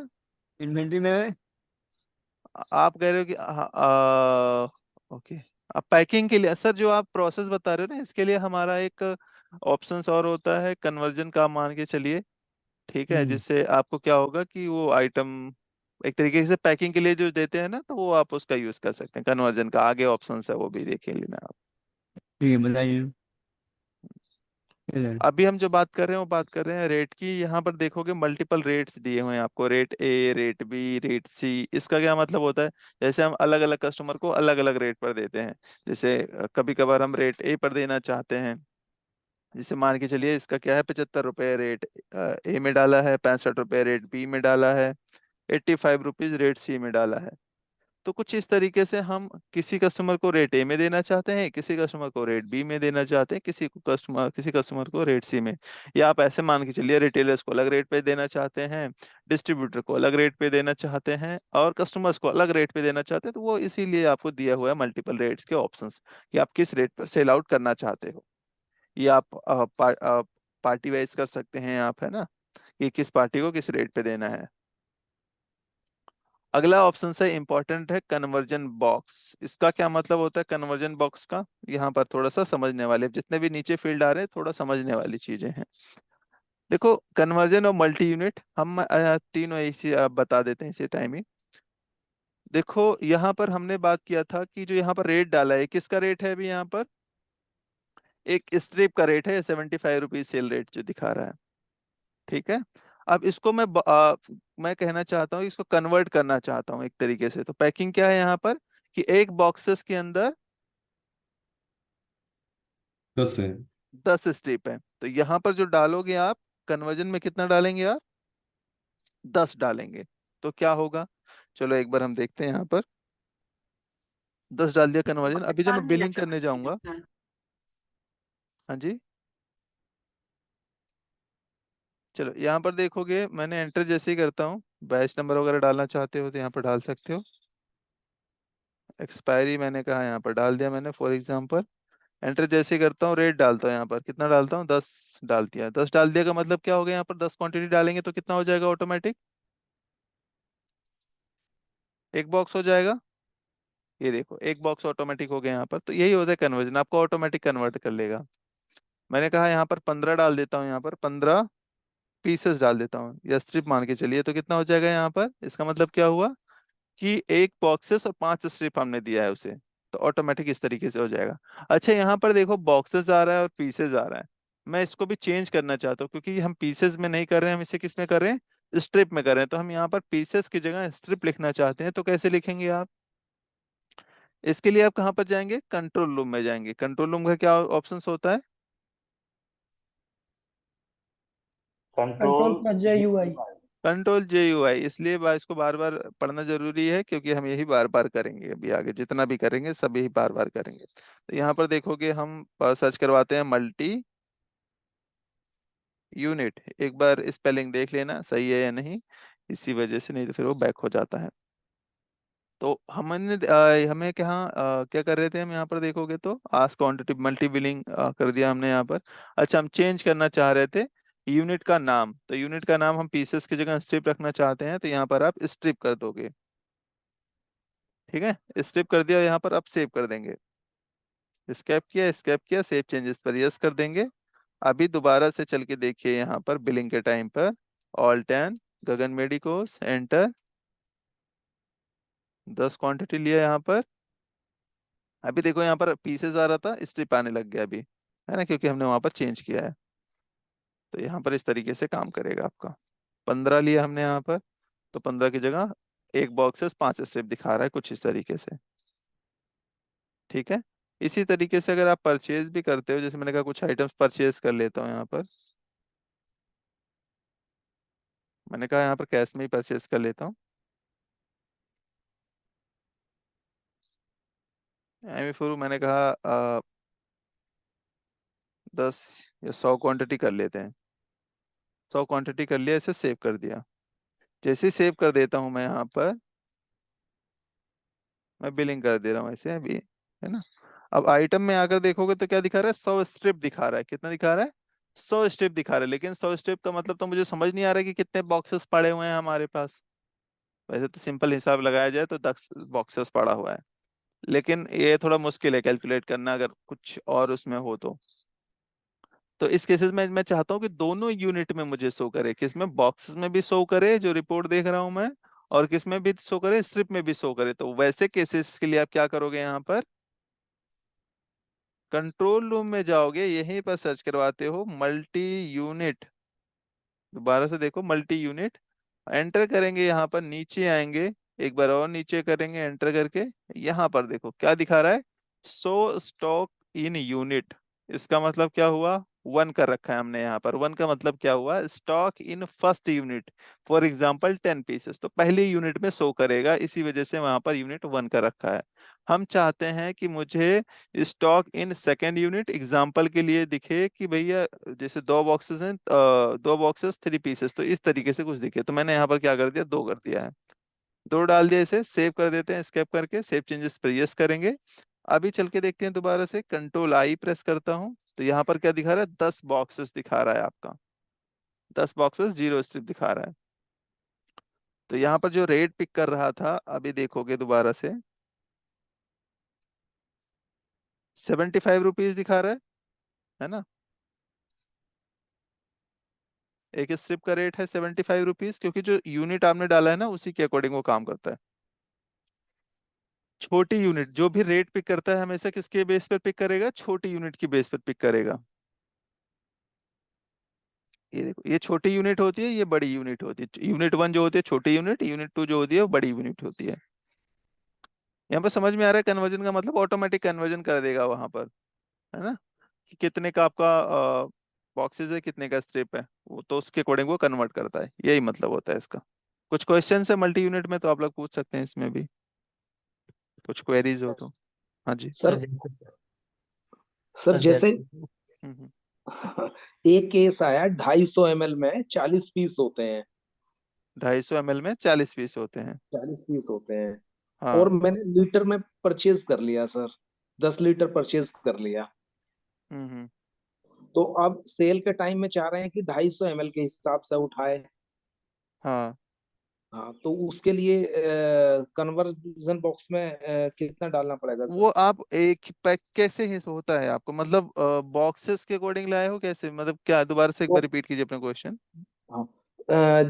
इन्वेंट्री में। आप कह रहे हो कि हाँ, ओके। अब पैकिंग के लिए सर जो आप प्रोसेस बता रहे हो ना, इसके लिए हमारा एक ऑप्शंस और होता है, कन्वर्जन का मान के चलिए। ठीक है, हम्म। जिससे आपको क्या होगा कि वो आइटम एक तरीके से पैकिंग के लिए जो देते हैं ना, तो वो आप उसका यूज कर सकते हैं, कन्वर्जन का आगे ऑप्शंस है, वो भी देख लेना आप। ठीक है, बताइए। चलो। अभी हम जो बात कर रहे हैं वो बात कर रहे हैं रेट की। यहाँ पर देखोगे मल्टीपल रेट्स दिए हुए हैं आपको, rate A, rate B, rate C. इसका क्या मतलब होता है? जैसे हम अलग अलग कस्टमर को अलग अलग रेट पर देते हैं। जैसे कभी कभार हम रेट ए पर देना चाहते हैं, जैसे मान के चलिए इसका क्या है, 75 रुपये रेट ए में डाला है, 65 रुपये रेट बी में डाला है, 85 रुपीज रेट सी में डाला है। तो कुछ इस तरीके से हम किसी कस्टमर को रेट ए में देना चाहते हैं, किसी कस्टमर को रेट बी में देना चाहते हैं, किसी कस्टमर को रेट सी में। या आप ऐसे मान के चलिए रिटेलर्स को अलग रेट पे देना चाहते हैं, डिस्ट्रीब्यूटर को अलग रेट पे देना चाहते हैं, और कस्टमर्स को अलग रेट पे देना चाहते हैं। तो वो इसीलिए आपको दिया हुआ है मल्टीपल रेट्स के ऑप्शंस, कि आप किस रेट पर सेल आउट करना चाहते हो। ये आप पार्टी वाइज कर सकते हैं आप, है ना, कि किस पार्टी को किस रेट पे देना है। अगला ऑप्शन है इंपॉर्टेंट, है कन्वर्जन बॉक्स। इसका क्या मतलब होता है कन्वर्जन बॉक्स का? यहाँ पर थोड़ा सा समझने वाले, जितने भी नीचे फील्ड आ रहे हैं थोड़ा समझने वाली चीजें हैं। देखो, कन्वर्जन और मल्टी यूनिट हम तीनों इसी बता देते हैं इसी टाइम ही। देखो यहाँ पर हमने बात किया था कि जो यहाँ पर रेट डाला है, किसका रेट है अभी यहाँ पर? एक स्ट्रिप का रेट है, 75 रुपीज सेल रेट जो दिखा रहा है। ठीक है। अब इसको मैं कहना चाहता हूँ, इसको कन्वर्ट करना चाहता हूँ एक तरीके से। तो पैकिंग क्या है यहाँ पर, कि एक बॉक्सेस के अंदर 10 है। 10 स्ट्रिप है, तो यहाँ पर जो डालोगे आप कन्वर्जन में, कितना डालेंगे आप? 10 डालेंगे। तो क्या होगा? चलो एक बार हम देखते हैं यहाँ पर। 10 डाल दिया कन्वर्जन, अभी जब मैं बिलिंग करने जाऊंगा। हाँ जी। चलो यहाँ पर देखोगे, मैंने एंटर जैसे ही करता हूँ, बैच नंबर वगैरह डालना चाहते हो तो यहाँ पर डाल सकते हो। एक्सपायरी मैंने कहा यहाँ पर डाल दिया मैंने फॉर एग्जाम्पल। एंटर जैसे ही करता हूँ, रेट डालता हूँ यहाँ पर, कितना डालता हूँ? 10 डाल दिया। 10 डाल दिया का मतलब क्या हो गया, यहाँ पर 10 क्वांटिटी डालेंगे तो कितना हो जाएगा ऑटोमेटिक? एक बॉक्स हो जाएगा। ये देखो, एक बॉक्स ऑटोमेटिक हो गया यहाँ पर। तो यही होता है कन्वर्जन, आपको ऑटोमेटिक कन्वर्ट कर लेगा। मैंने कहा यहाँ पर 15 डाल देता हूँ, यहाँ पर 15 पीसेस डाल देता हूँ या स्ट्रिप मान के चलिए, तो कितना हो जाएगा यहाँ पर? इसका मतलब क्या हुआ कि एक बॉक्सेस और 5 स्ट्रिप हमने दिया है उसे, तो ऑटोमेटिक इस तरीके से हो जाएगा। अच्छा यहाँ पर देखो, बॉक्सेस आ रहा है और पीसेस आ रहा है। मैं इसको भी चेंज करना चाहता हूँ, क्योंकि हम पीसेस में नहीं कर रहे हैं, हम इसे किस में कर रहे हैं? स्ट्रिप में कर रहे हैं। तो हम यहाँ पर पीसेस की जगह स्ट्रिप लिखना चाहते हैं, तो कैसे लिखेंगे आप? इसके लिए आप कहाँ पर जाएंगे? कंट्रोल रूम में जाएंगे। कंट्रोल रूम का क्या ऑप्शन होता है? Control Ctrl+J UI। Control J U I. इसलिए इसको बार बार पढ़ना जरूरी है, क्योंकि हम यही बार बार करेंगे, अभी आगे जितना भी करेंगे सब यही बार बार करेंगे। तो यहाँ पर देखोगे, हम सर्च करवाते हैं मल्टी यूनिट। एक बार स्पेलिंग देख लेना सही है या नहीं, इसी वजह से, नहीं तो फिर वो बैक हो जाता है। तो हमने हमें क्या कर रहे थे हम, यहाँ पर देखोगे तो आस्क क्वांटिटी मल्टी बिलिंग कर दिया हमने यहाँ पर। अच्छा, हम चेंज करना चाह रहे थे यूनिट का नाम। तो यूनिट का नाम हम पीसेस की जगह स्ट्रिप रखना चाहते हैं, तो यहाँ पर आप स्ट्रिप कर दोगे। ठीक है, स्ट्रिप कर दिया, यहाँ पर अब सेव कर देंगे। स्केप किया, सेव चेंजेस पर यस कर देंगे। अभी दोबारा से चल के देखिए यहाँ पर बिलिंग के टाइम पर, ऑल 10, गगन मेडिकोस, एंटर, 10 क्वांटिटी लिया यहाँ पर। अभी देखो यहाँ पर पीसेस आ रहा था, स्ट्रिप आने लग गया अभी, है ना, क्योंकि हमने वहां पर चेंज किया है। तो यहाँ पर इस तरीके से काम करेगा आपका। 15 लिया हमने यहाँ पर, तो 15 की जगह एक बॉक्सेस 5 स्ट्रिप दिखा रहा है कुछ इस तरीके से। ठीक है। इसी तरीके से अगर आप परचेज भी करते हो, जैसे मैंने कहा कुछ आइटम्स परचेज कर लेता हूँ यहाँ पर, मैंने कहा यहाँ पर कैश में ही परचेज कर लेता हूँ। एमी फोर मैंने कहा 10 या 100 क्वांटिटी कर लेते हैं। 100 क्वांटिटी कर लिया, इसे सेव कर दिया। जैसे ही सेव कर देता हूँ मैं यहाँ पर, मैं बिलिंग कर दे रहा हूँ ऐसे अभी, है ना। अब आइटम में आकर देखोगे तो क्या दिखा रहा है, 100 स्ट्रिप दिखा रहा है। कितना दिखा रहा है, 100 स्ट्रिप दिखा रहा है। लेकिन 100 स्ट्रिप का मतलब तो मुझे समझ नहीं आ रहा है कि कितने बॉक्सेस पड़े हुए हैं हमारे पास। वैसे तो सिंपल हिसाब लगाया जाए तो 10 बॉक्सेस पड़ा हुआ है, लेकिन ये थोड़ा मुश्किल है कैलकुलेट करना अगर कुछ और उसमें हो तो इस केसेस में मैं चाहता हूँ कि दोनों यूनिट में मुझे शो करे, किसमें बॉक्सेस में भी शो करे जो रिपोर्ट देख रहा हूं मैं, और किसमें भी शो करे, स्ट्रिप में भी शो करे। तो वैसे केसेस के लिए आप क्या करोगे, यहाँ पर कंट्रोल रूम में जाओगे, यहीं पर सर्च करवाते हो मल्टी यूनिट। दोबारा से देखो मल्टी यूनिट, एंटर करेंगे, यहाँ पर नीचे आएंगे, एक बार और नीचे करेंगे एंटर करके, यहाँ पर देखो क्या दिखा रहा है, सो स्टॉक इन यूनिट। इसका मतलब क्या हुआ, 1 कर रखा है हमने यहाँ पर। 1 का मतलब क्या हुआ, stock in first unit, for example 10 pieces, तो पहली यूनिट में शो करेगा, इसी वजह से वहां पर यूनिट 1 का रखा है। हम चाहते हैं कि मुझे stock in second unit example के लिए दिखे कि भैया जैसे 2 बॉक्सेस हैं, 2 बॉक्सेस 3 पीसेस, तो इस तरीके से कुछ दिखे। तो मैंने यहाँ पर क्या कर दिया, 2 कर दिया है। 2 डाल दिया, इसे सेव कर देते हैं, स्केप करके सेव चेंजेस पर यस करेंगे। अभी चल के देखते हैं, दोबारा से कंट्रोल आई प्रेस करता हूँ, तो यहाँ पर क्या दिखा रहा है, 10 बॉक्सेस दिखा रहा है आपका, 10 बॉक्सेस 0 स्ट्रिप दिखा रहा है। तो यहाँ पर जो रेट पिक कर रहा था, अभी देखोगे दोबारा से 75 रुपीज दिखा रहा है ना। एक स्ट्रिप का रेट है 75 रुपीज, क्योंकि जो यूनिट आपने डाला है ना उसी के अकॉर्डिंग वो काम करता है। छोटी यूनिट जो भी रेट पिक करता है हमेशा किसके बेस पर पिक करेगा, छोटी यूनिट की बेस पर पिक करेगा। ये देखो, ये छोटी यूनिट होती है, ये बड़ी यूनिट होती है। यूनिट 1 जो होती है छोटी यूनिट, यूनिट 2 जो होती है वो बड़ी यूनिट होती है। यहाँ पर समझ में आ रहा है, कन्वर्जन का मतलब ऑटोमेटिक कन्वर्जन कर देगा वहां पर, है ना, कि कितने का आपका बॉक्सेस है, कितने का स्ट्रिप है, वो तो उसके अकॉर्डिंग वो कन्वर्ट करता है। यही मतलब होता है इसका। कुछ क्वेश्चन है मल्टी यूनिट में तो आप लोग पूछ सकते हैं इसमें भी, कुछ क्वेरीज हो तो। हाँ जी। सर जैसे सर जैसे हम्म। एक केस आया 250 ml में 40 पीस होते हैं। 250 ml में 40 पीस होते हैं। 40 पीस होते हैं और हाँ। मैंने लीटर में परचेज कर लिया सर, 10 लीटर परचेज कर लिया। हम्म। तो अब सेल के टाइम में चाह रहे हैं कि 250 ml के हिसाब से उठाए। हाँ, हाँ, तो उसके लिए कन्वर्जन बॉक्स में कितना डालना पड़ेगा सर? वो आप एक पैक कैसे ही होता है आपको, मतलब बॉक्सेस के अकॉर्डिंग लाए हो कैसे, मतलब क्या, दोबारा से एक बार वो रिपीट कीजिए अपना क्वेश्चन। हाँ,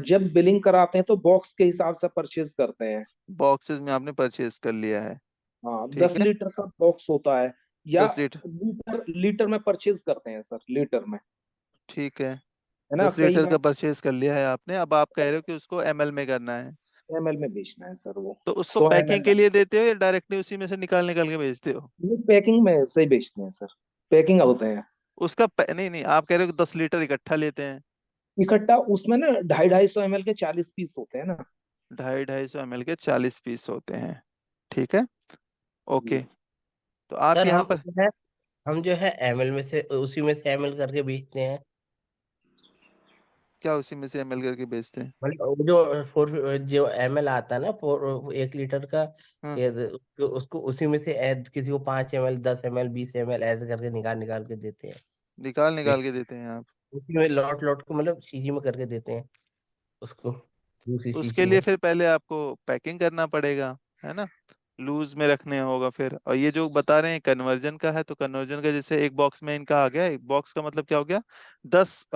जब बिलिंग कराते हैं तो बॉक्स के हिसाब से परचेज करते हैं। बॉक्सेस में आपने परचेज कर लिया है। हाँ, ठीक दस है। लीटर का बॉक्स होता है या 10 लीटर। लीटर लीटर में परचेज करते हैं सर, लीटर में, ठीक है। है ना, 10 कई लीटर बार का परचेज कर लिया है आपने, अब आप कह रहे हो कि उसको एमएल में करना है। एमएल में बेचना है सर वो, तो उसको 100 ml पैकिंग के लिए देते हो या डायरेक्टली उसी में से निकाल निकाल के भेजते हो। पैकिंग में से ही बेचते हैं सर, पैकिंग होते हैं नहीं नहीं, आप कह रहे हो कि 10 लीटर इकट्ठा लेते हैं। इकट्ठा। उसमें ना 250 250 ml के 40 पीस होते हैं ना। 250 250 ml के 40 पीस होते हैं। ठीक है। जी। ओके। तो आप सर यहाँ पर हम जो है एमएल में से उसी में से एमएल करके बेचते हैं। क्या उसी में से एमएल करके बेचते हैं। मतलब वो जो जो एमएल आता है ना 1 लीटर का, हाँ, ये उसको उसी में से ऐड, किसी को 5 ml 10 ml 20 ml ऐसे करके निकाल निकाल के देते हैं। निकाल निकाल बेच के देते हैं आप। उसी में लॉट लॉट को मतलब शीशी में करके देते हैं उसको, दूसरी उसके शीशी लिए में। फिर पहले आपको पैकिंग करना पड़ेगा, है ना। लूज में रखने होगा फिर। और ये जो बता रहे हैं कन्वर्जन का है, तो कन्वर्जन का जैसे एक बॉक्स में इनका आ गया, एक बॉक्स का मतलब क्या हो गया, 10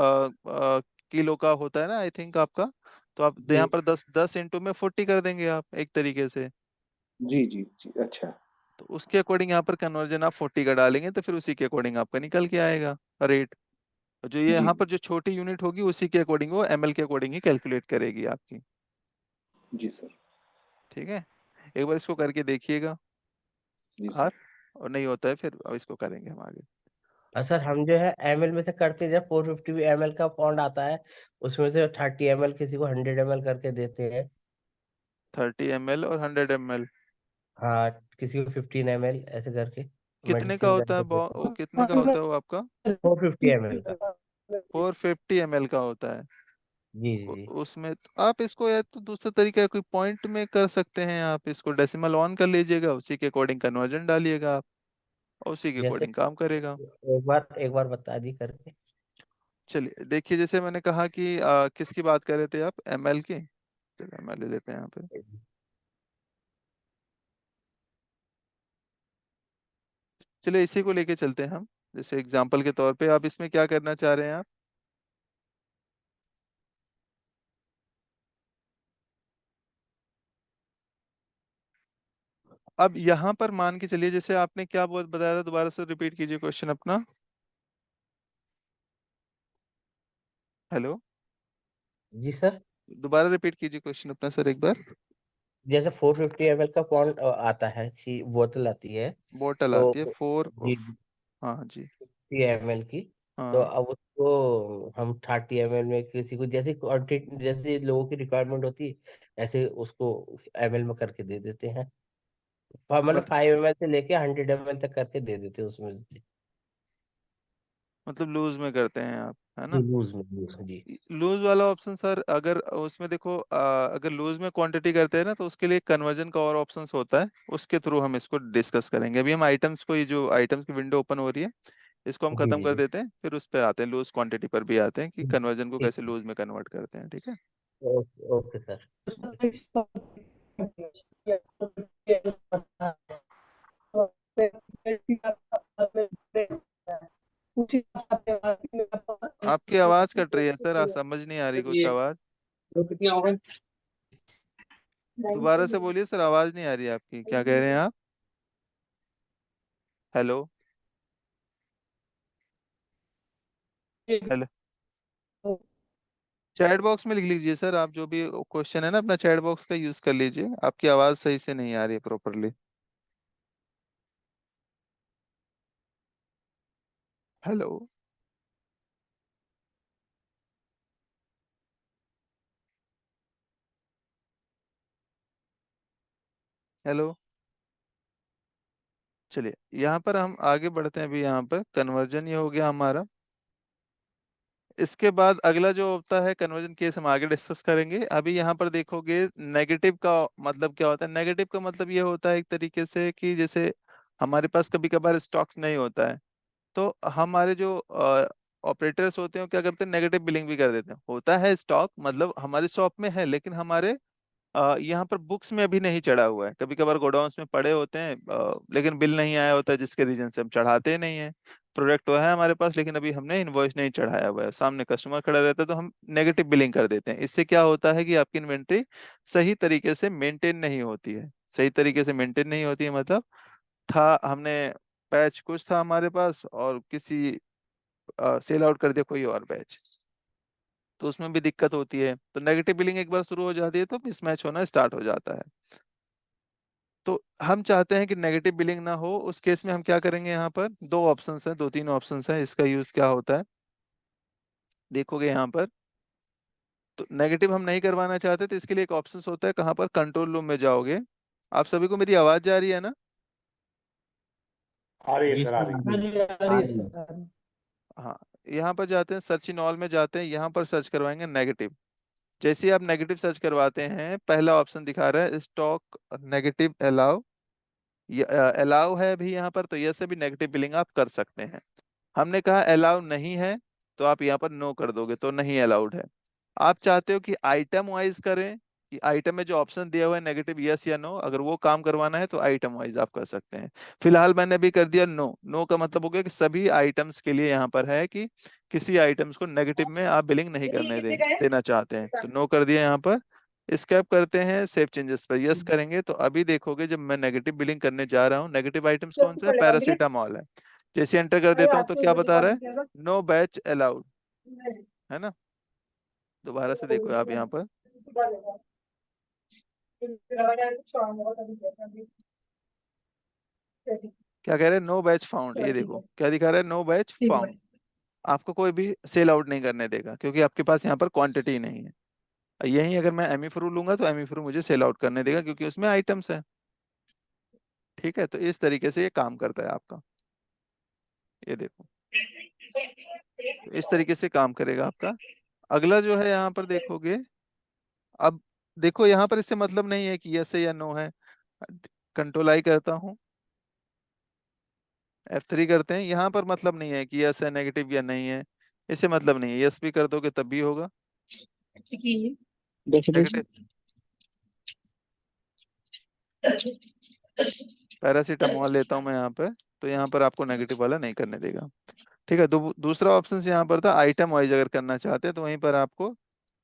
किलो का होता है ना आई थिंक आपका। तो आप जी यहाँ पर 10 10 इंटू में 40 कर देंगे आप एक तरीके से। जी जी जी, अच्छा। तो उसके अकॉर्डिंग यहाँ पर कन्वर्जन आप 40 का डालेंगे, तो फिर उसी के अकॉर्डिंग आपका निकल के आएगा रेट। और जो ये जी यहाँ पर जो छोटी यूनिट होगी उसी के अकॉर्डिंग वो एमएल के अकॉर्डिंग ही कैलकुलेट करेगी आपकी। जी सर। ठीक है, एक बार इसको करके देखिएगा जी आप। सर। और नहीं होता है फिर अब इसको करेंगे हम आगे। और सर हम जो है एमएल में से करते, जब 450 ml का पॉन्ड आता है, उसमें से 30 ml किसी को 100 ml करके देते हैं। 30 ml और 100 ml हाँ, किसी को 15 ml ऐसे करके कितने का मेडिसिन होता है करके देते हैं। वो कितने का होता है वो आपका? 450 ml का। 450 ml का होता है। जी जी जी। उसमें तो आप इसको या तो दूसरा तरीका है, कोई पॉइंट में कर सकते हैं आप इसको, डेसिमल ऑन कर लीजिएगा, उसी के अकॉर्डिंग कन्वर्जन डालिएगा आप, और उसी के जैसे अकॉर्डिंग काम करेगा। एक बार बता दी करके। चलिए देखिए, जैसे मैंने कहा कि किसकी बात कर रहे थे आप, एमएल की। चलिए एमएल ले लेते हैं यहाँ पे। चलिए इसी को लेके चलते हैं हम, जैसे एग्जांपल के तौर पे। आप इसमें क्या करना चाह रहे हैं आप? अब यहाँ पर मान के चलिए, जैसे आपने क्या बताया था, दोबारा से रिपीट कीजिए क्वेश्चन अपना। हेलो, जी सर। दोबारा रिपीट कीजिए क्वेश्चन अपना सर एक बार। जैसे 450 ml का पॉन्ड आता है, बोतल आती है। बोतल तो आती है फोर जी, हाँ जी। 50 ml की। तो हाँ, अब उसको हम 30 ml में, किसी को जैसी क्वांटिटी, जैसे लोगों की रिक्वायरमेंट होती है, ऐसे उसको ml में करके दे देते हैं। मतलब मत, 5 ml से लेके 100 ml तक करके दे देते हैं उसमें से। मतलब लूज में करते हैं आप, है जी, ना? लूज में, लूज, जी। लूज वाला ऑप्शन सर, अगर उसमें देखो अगर लूज में क्वांटिटी करते हैं ना, तो उसके लिए कन्वर्जन का और ऑप्शंस होता है, उसके थ्रू हम इसको डिस्कस करेंगे। अभी हम आइटम्स को, ये जो आइटम्स की विंडो ओपन हो रही है, इसको हम जी खत्म जी कर जी। देते हैं, फिर उस पर आते हैं, लूज क्वांटिटी पर भी आते हैं कि कन्वर्जन को ठीक कैसे है। लूज में कन्वर्ट करते हैं। ठीक है। Okay okay sir. उसी आपकी आवाज कट रही है सर, समझ नहीं आ रही कुछ आवाज। तो कितना होगा? दोबारा से बोलिए सर, आवाज नहीं आ रही आपकी, क्या कह रहे हैं आप? Hello, hello. चैट बॉक्स में लिख लीजिए सर, आप जो भी क्वेश्चन है ना अपना चैट बॉक्स का यूज कर लीजिए, आपकी आवाज सही से नहीं आ रही है प्रॉपरली। Hello, hello. चलिए यहाँ पर हम आगे बढ़ते हैं। अभी यहाँ पर कन्वर्जन ये हो गया हमारा। इसके बाद अगला जो होता है कन्वर्जन केस, हम आगे डिस्कस करेंगे। अभी यहाँ पर देखोगे नेगेटिव का मतलब क्या होता है। नेगेटिव का मतलब ये होता है एक तरीके से कि जैसे हमारे पास कभी कभार स्टॉक्स नहीं होता है, तो हमारे जो ऑपरेटर्स होते हैं वो क्या करते हैं, नेगेटिव बिलिंग भी कर देते हैं। होता है स्टॉक, मतलब हमारी शॉप में है लेकिन हमारे यहाँ पर बुक्स में अभी नहीं चढ़ा हुआ है। कभी कभार गोडाउन्स में पड़े होते हैं, लेकिन बिल नहीं आया होता है, जिसके रीजन से हम चढ़ाते नहीं है। प्रोडक्ट तो है हमारे पास लेकिन अभी हमने इनवॉइस नहीं चढ़ाया हुआ है, सामने कस्टमर खड़ा रहता है, तो हम नेगेटिव बिलिंग कर देते हैं। इससे क्या होता है कि आपकी इन्वेंट्री सही तरीके से मेंटेन नहीं होती है। सही तरीके से मेंटेन नहीं होती है मतलब, था हमने बैच कुछ था हमारे पास और किसी सेल आउट कर दिया कोई और बैच, तो उसमें भी दिक्कत होती है। तो नेगेटिव बिलिंग एक बार शुरू हो जाती है तो मिसमैच होना स्टार्ट हो जाता है। तो हम चाहते हैं कि नेगेटिव बिलिंग ना हो। उस केस में हम क्या करेंगे, यहाँ पर दो ऑप्शंस हैं, दो तीन ऑप्शंस हैं, इसका यूज क्या होता है देखोगे यहाँ पर। तो नेगेटिव हम नहीं करवाना चाहते, तो इसके लिए एक ऑप्शन होता है, कहाँ पर, कंट्रोल रूम में जाओगे। आप सभी को मेरी आवाज जा रही है ना? आ रही है जी सर, आ सर, रही आ है। रही हाँ है। जी, आ रही आ है रही है। सर, आ रही है। हाँ, यहाँ पर जाते हैं, सर्च इन ऑल में जाते हैं, यहाँ पर सर्च करवाएंगे नेगेटिव। जैसे ही आप नेगेटिव सर्च करवाते हैं, पहला ऑप्शन दिखा रहा है स्टॉक नेगेटिव अलाउ। ये अलाउ है भी यहाँ पर, तो ये से भी नेगेटिव बिलिंग आप कर सकते हैं। हमने कहा अलाउ नहीं है, तो आप यहाँ पर नो कर दोगे, तो नहीं अलाउड है। आप चाहते हो कि आइटम वाइज करें, कि आइटम में जो ऑप्शन दिया हुआ है नेगेटिव यस या नो, अगर वो काम करवाना है तो आइटम वाइज आप कर सकते हैं। फिलहाल मैंने अभी कर दिया नो। नो का मतलब हो गया कि सभी आइटम्स के लिए यहाँ पर है कि किसी आइटम्स को नेगेटिव में आप बिलिंग नहीं करने देना चाहते हैं, तो नो कर दिया यहाँ पर। स्केप करते हैं सेव चेंजेस पर, यस करेंगे तो अभी देखोगे जब मैं नेगेटिव बिलिंग करने जा रहा हूँ, नेगेटिव आइटम्स कौन सा है, पैरासीटामॉल है। जैसे एंटर कर देता हूँ तो क्या बता रहा है, नो बैच अलाउड, है ना। दोबारा से देखो आप यहाँ पर क्या कह रहे हैं, नो बैच फाउंड, ये देखो क्या दिखा रहा है, नो बैच ठीक है फाउंड। भाई। आपको कोई भी सेल आउट नहीं करने देगा क्योंकि आपके पास यहाँ पर क्वांटिटी नहीं है। यही अगर मैं एमी फ्रू लूंगा तो एमी फ्रू मुझे सेल आउट करने देगा क्योंकि उसमें आइटम्स है। ठीक है, तो इस तरीके से ये काम करता है आपका, ये देखो तो इस तरीके से काम करेगा आपका। अगला जो है यहाँ पर देखोगे, अब देखो यहाँ पर इससे मतलब नहीं है कि यस है या नो है। कंट्रोल आई करता हूँ, F3 करते हैं, यहाँ पर मतलब नहीं है कि यस है नेगेटिव या नहीं है, इससे मतलब नहीं है, यस भी कर दोगे तब भी होगा नेगेटिव। पैरासीटामोल लेता हूँ मैं यहाँ पे, तो यहाँ पर आपको नेगेटिव वाला नहीं करने देगा। ठीक है, दूसरा ऑप्शन यहाँ पर था आइटम वाइज, अगर करना चाहते हैं तो वहीं पर आपको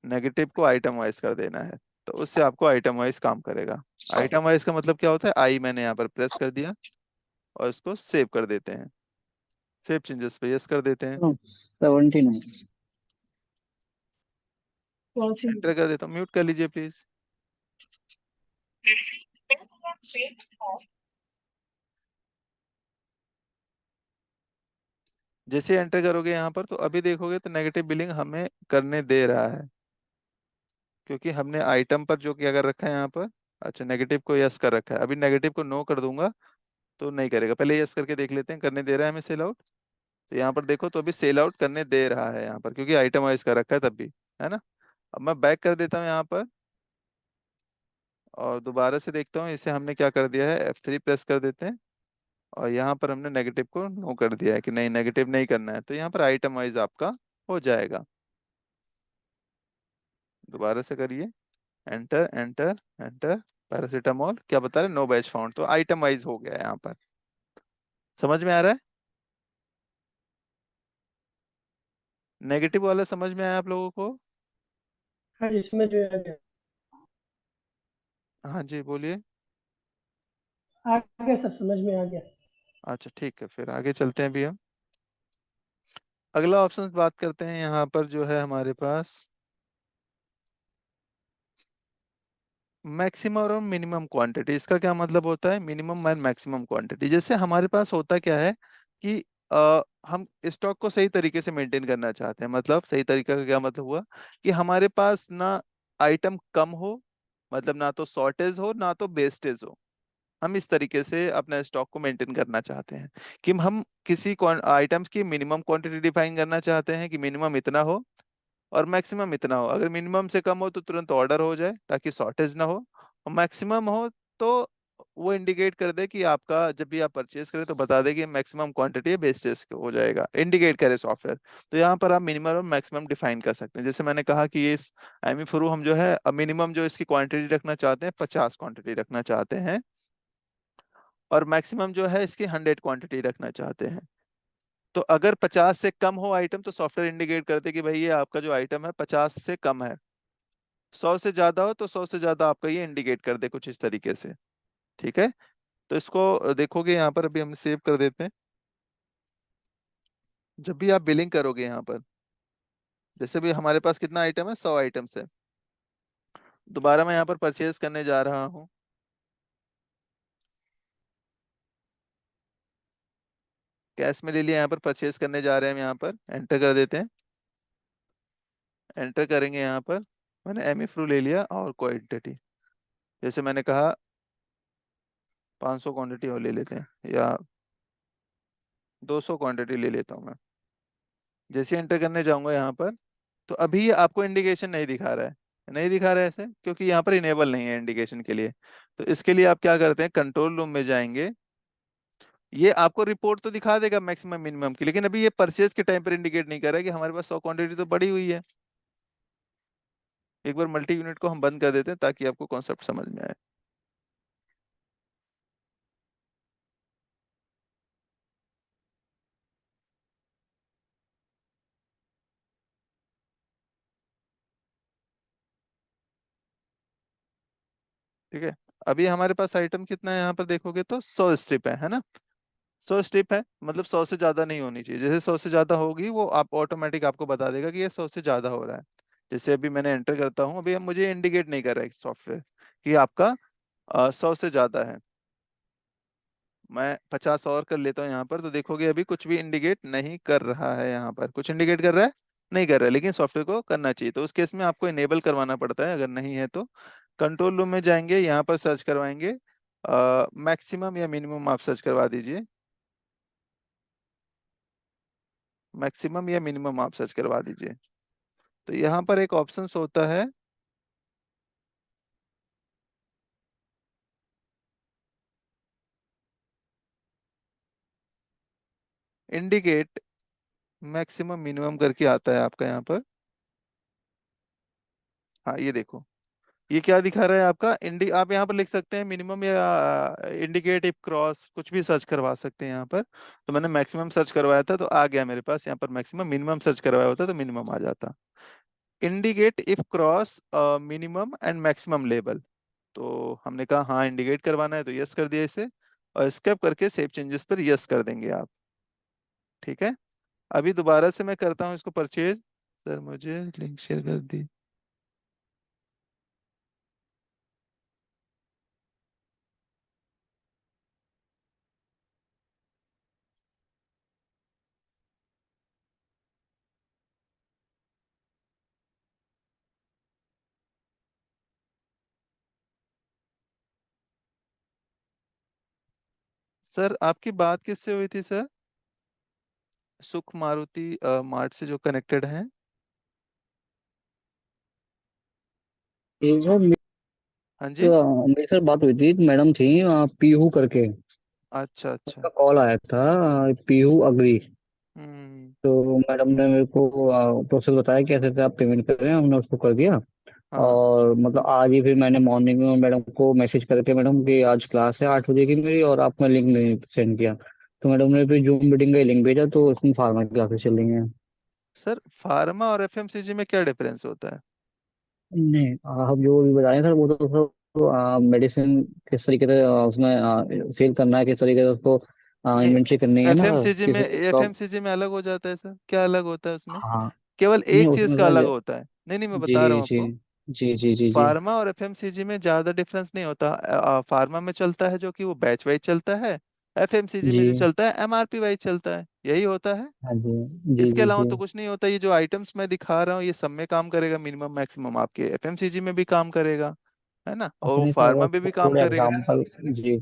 नेगेटिव को आइटम वाइज कर देना है, तो उससे आपको आइटम वाइज काम करेगा। आइटम वाइज का मतलब क्या होता है, आई मैंने यहाँ पर प्रेस कर दिया और इसको सेव कर देते हैं, सेव चेंजेस पे यस कर देते हैं, 79 एंटर कर देता हूँ, म्यूट कर लीजिए प्लीज। जैसे एंटर करोगे यहाँ पर तो अभी देखोगे तो नेगेटिव बिलिंग हमें करने दे रहा है क्योंकि हमने आइटम पर जो क्या कर रखा है यहाँ पर, अच्छा नेगेटिव को यस कर रखा है। अभी नेगेटिव को नो कर दूंगा तो नहीं करेगा, पहले यस करके देख लेते हैं, करने दे रहा है हमें सेल आउट। तो यहाँ पर देखो तो अभी सेल आउट करने दे रहा है यहाँ पर क्योंकि आइटम वाइज कर रखा है तब भी, है ना। अब मैं बैक कर देता हूँ यहाँ पर और दोबारा से देखता हूँ, इसे हमने क्या कर दिया है, F3 प्रेस कर देते हैं और यहाँ पर हमने नेगेटिव को नो कर दिया है कि नहीं नेगेटिव नहीं करना है, तो यहाँ पर आइटम वाइज आपका हो जाएगा। दोबारा से करिए, एंटर एंटर एंटर, पैरासीटामोल क्या बता रहे, नो बैच फाउंड, तो आइटम वाइज हो गया है यहाँ पर। समझ में आ रहा है, नेगेटिव वाला समझ में आया आप लोगों को। हाँ जी समझ में आ गया। हाँ जी बोलिए। आ गया सर, समझ में आ गया। अच्छा ठीक है, फिर आगे चलते हैं अभी हम अगला ऑप्शन बात करते हैं। यहाँ पर जो है हमारे पास मैक्सिमम और मिनिमम क्वांटिटी, इसका क्या मतलब होता है, मिनिमम एंड मैक्सिमम क्वांटिटी। जैसे हमारे पास होता क्या है कि हम स्टॉक को सही तरीके से मेंटेन करना चाहते हैं, मतलब सही तरीका का क्या मतलब हुआ कि हमारे पास ना आइटम कम हो, मतलब ना तो शॉर्टेज हो ना तो वेस्टेज हो। हम इस तरीके से अपना स्टॉक को मेंटेन करना चाहते हैं कि हम किसी आइटम्स की मिनिमम क्वांटिटी डिफाइन करना चाहते हैं कि मिनिमम इतना हो और मैक्सिमम इतना हो। अगर मिनिमम से कम हो तो तुरंत ऑर्डर हो जाए ताकि शॉर्टेज ना हो, और मैक्सिमम हो तो वो इंडिकेट कर दे कि आपका जब भी आप परचेज करें तो बता दे कि मैक्सिमम क्वांटिटी है, बेसिस हो जाएगा, इंडिकेट करे सॉफ्टवेयर। तो यहाँ पर आप मिनिमम और मैक्सिमम डिफाइन कर सकते हैं। जैसे मैंने कहा कि ये एमी फ्रू हम जो है मिनिमम जो इसकी क्वांटिटी रखना चाहते हैं 50 क्वांटिटी रखना चाहते हैं और मैक्सिमम जो है इसकी 100 क्वांटिटी रखना चाहते हैं। तो अगर 50 से कम हो आइटम तो सॉफ्टवेयर इंडिकेट करते कि भाई ये आपका जो आइटम है 50 से कम है। 100 से ज्यादा हो तो 100 से ज्यादा आपका ये इंडिकेट कर दे कुछ इस तरीके से। ठीक है, तो इसको देखोगे यहाँ पर, अभी हम सेव कर देते हैं। जब भी आप बिलिंग करोगे यहाँ पर, जैसे भी हमारे पास कितना आइटम है, 100 आइटम्स है। दोबारा मैं यहाँ पर परचेज करने जा रहा हूँ, कैश में ले लिया, यहाँ पर परचेज करने जा रहे हैं, यहाँ पर एंटर कर देते हैं। एंटर करेंगे यहाँ पर, मैंने एमी फ्रू ले लिया और क्वांटिटी जैसे मैंने कहा 500 क्वांटिटी और ले लेते हैं या 200 क्वांटिटी ले लेता हूँ मैं। जैसे एंटर करने जाऊंगा यहाँ पर तो अभी ये आपको इंडिकेशन नहीं दिखा रहा है, नहीं दिखा रहा है ऐसे क्योंकि यहाँ पर इनेबल नहीं है इंडिकेशन के लिए। तो इसके लिए आप क्या करते हैं, कंट्रोल रूम में जाएंगे, ये आपको रिपोर्ट तो दिखा देगा मैक्सिमम मिनिमम की, लेकिन अभी ये परचेज के टाइम पर इंडिकेट नहीं कर रहा है कि हमारे पास 100 क्वांटिटी तो बढ़ी हुई है। एक बार मल्टी यूनिट को हम बंद कर देते हैं ताकि आपको कॉन्सेप्ट समझ में आए। ठीक है, अभी हमारे पास आइटम कितना है यहाँ पर देखोगे तो 100 स्ट्रिप है ना। 100 स्ट्रिप है मतलब 100 से ज्यादा नहीं होनी चाहिए। जैसे 100 से ज्यादा होगी वो आप ऑटोमेटिक आपको बता देगा कि ये 100 से ज्यादा हो रहा है। जैसे अभी मैंने एंटर करता हूँ, अभी मुझे इंडिकेट नहीं कर रहा है सॉफ्टवेयर कि आपका 100 से ज्यादा है। मैं 50 और कर लेता हूँ यहाँ पर, तो देखोगे अभी कुछ भी इंडिकेट नहीं कर रहा है। यहाँ पर कुछ इंडिकेट कर रहा है? नहीं कर रहा है, लेकिन सॉफ्टवेयर को करना चाहिए। तो उस केस में आपको इनेबल करवाना पड़ता है, अगर नहीं है तो कंट्रोल रूम में जाएंगे, यहाँ पर सर्च करवाएंगे मैक्सिमम या मिनिमम, आप सर्च करवा दीजिए। मैक्सिमम या मिनिमम आप सर्च करवा दीजिए। तो यहाँ पर एक ऑप्शन होता है इंडिकेट मैक्सिमम मिनिमम करके आता है आपका यहाँ पर। हाँ ये देखो, ये क्या दिखा रहा है आपका आप यहाँ पर लिख सकते हैं मिनिमम या इंडिकेट इफ क्रॉस, कुछ भी सर्च करवा सकते हैं यहाँ पर। तो मैंने मैक्सिमम सर्च करवाया था तो आ गया मेरे पास यहाँ पर मैक्सिमम। मिनिमम सर्च करवाया होता तो मिनिमम आ जाता। Indicate if cross minimum and maximum level. तो हमने कहा हाँ इंडिकेट करवाना है तो यस कर दिया इसे, और स्केप करके सेव चेंजेस पर यस कर देंगे आप। ठीक है, अभी दोबारा से मैं करता हूँ इसको परचेज। सर मुझे लिंक शेयर कर दी। सर आपकी बात किससे हुई थी सर? सुख मारुति मार्ट से जो कनेक्टेड है। ये जो हाँ जी। मेरी सर बात हुई थी, मैडम थी पीहू करके, अच्छा अच्छा। उनका कॉल आया था। पीहू अग्री। हम्म। तो मैडम ने मेरे को प्रोसेस बताया कि ऐसे ऐसे आप पेमेंट कर रहे हैं, हमने उसको कर दिया। हाँ और मतलब आज ही फिर मैंने मॉर्निंग में मैडम को मैसेज करके, मैडम की आज क्लास है 8 बजे की मेरी, और आपने लिंक नहीं सेंड किया। तो मैडम ने फिर जूम मीटिंग का लिंक भेजा, तो उसमें फार्मा की क्लासेस चल रही हैं। सर, फार्मा और एफएमसीजी में क्या डिफरेंस होता है? नहीं, आप जो भी बताएं सर, वो तो सर मेडिसिन किस तरीके से उसमें सेल करना है, किस तरीके से उसको नहीं, इन्वेंट्री करनी है ना सर, एफएमसीजी में किस स्टॉक। एफएमसीजी में अलग हो जाता है सर, क्या अलग होता है उसमें? हाँ। केवल नहीं एक चीज उसमें का सर अलग होता है। नहीं नहीं, मैं जी बता रहा जी हूँ जी आपको। जी जी जी जी। फार्मा और एफएमसीजी में ज्यादा डिफरेंस नहीं होता। फार्मा में चलता है जो कि वो बैच वाइज चलता है। एफएमसीजी में जो जी चलता है एमआरपी वाइज चलता है, यही होता है। हाँ जी जी इसके जी अलावा जी। तो कुछ नहीं होता। ये जो आइटम्स मैं दिखा रहा हूँ ये सब में काम करेगा, मिनिमम मैक्सिमम आपके एफएमसीजी में भी काम करेगा, है ना, और वो अपने सर फार्मा अगर में भी काम थोड़ा करेगा। एग्जाम्पल, जी,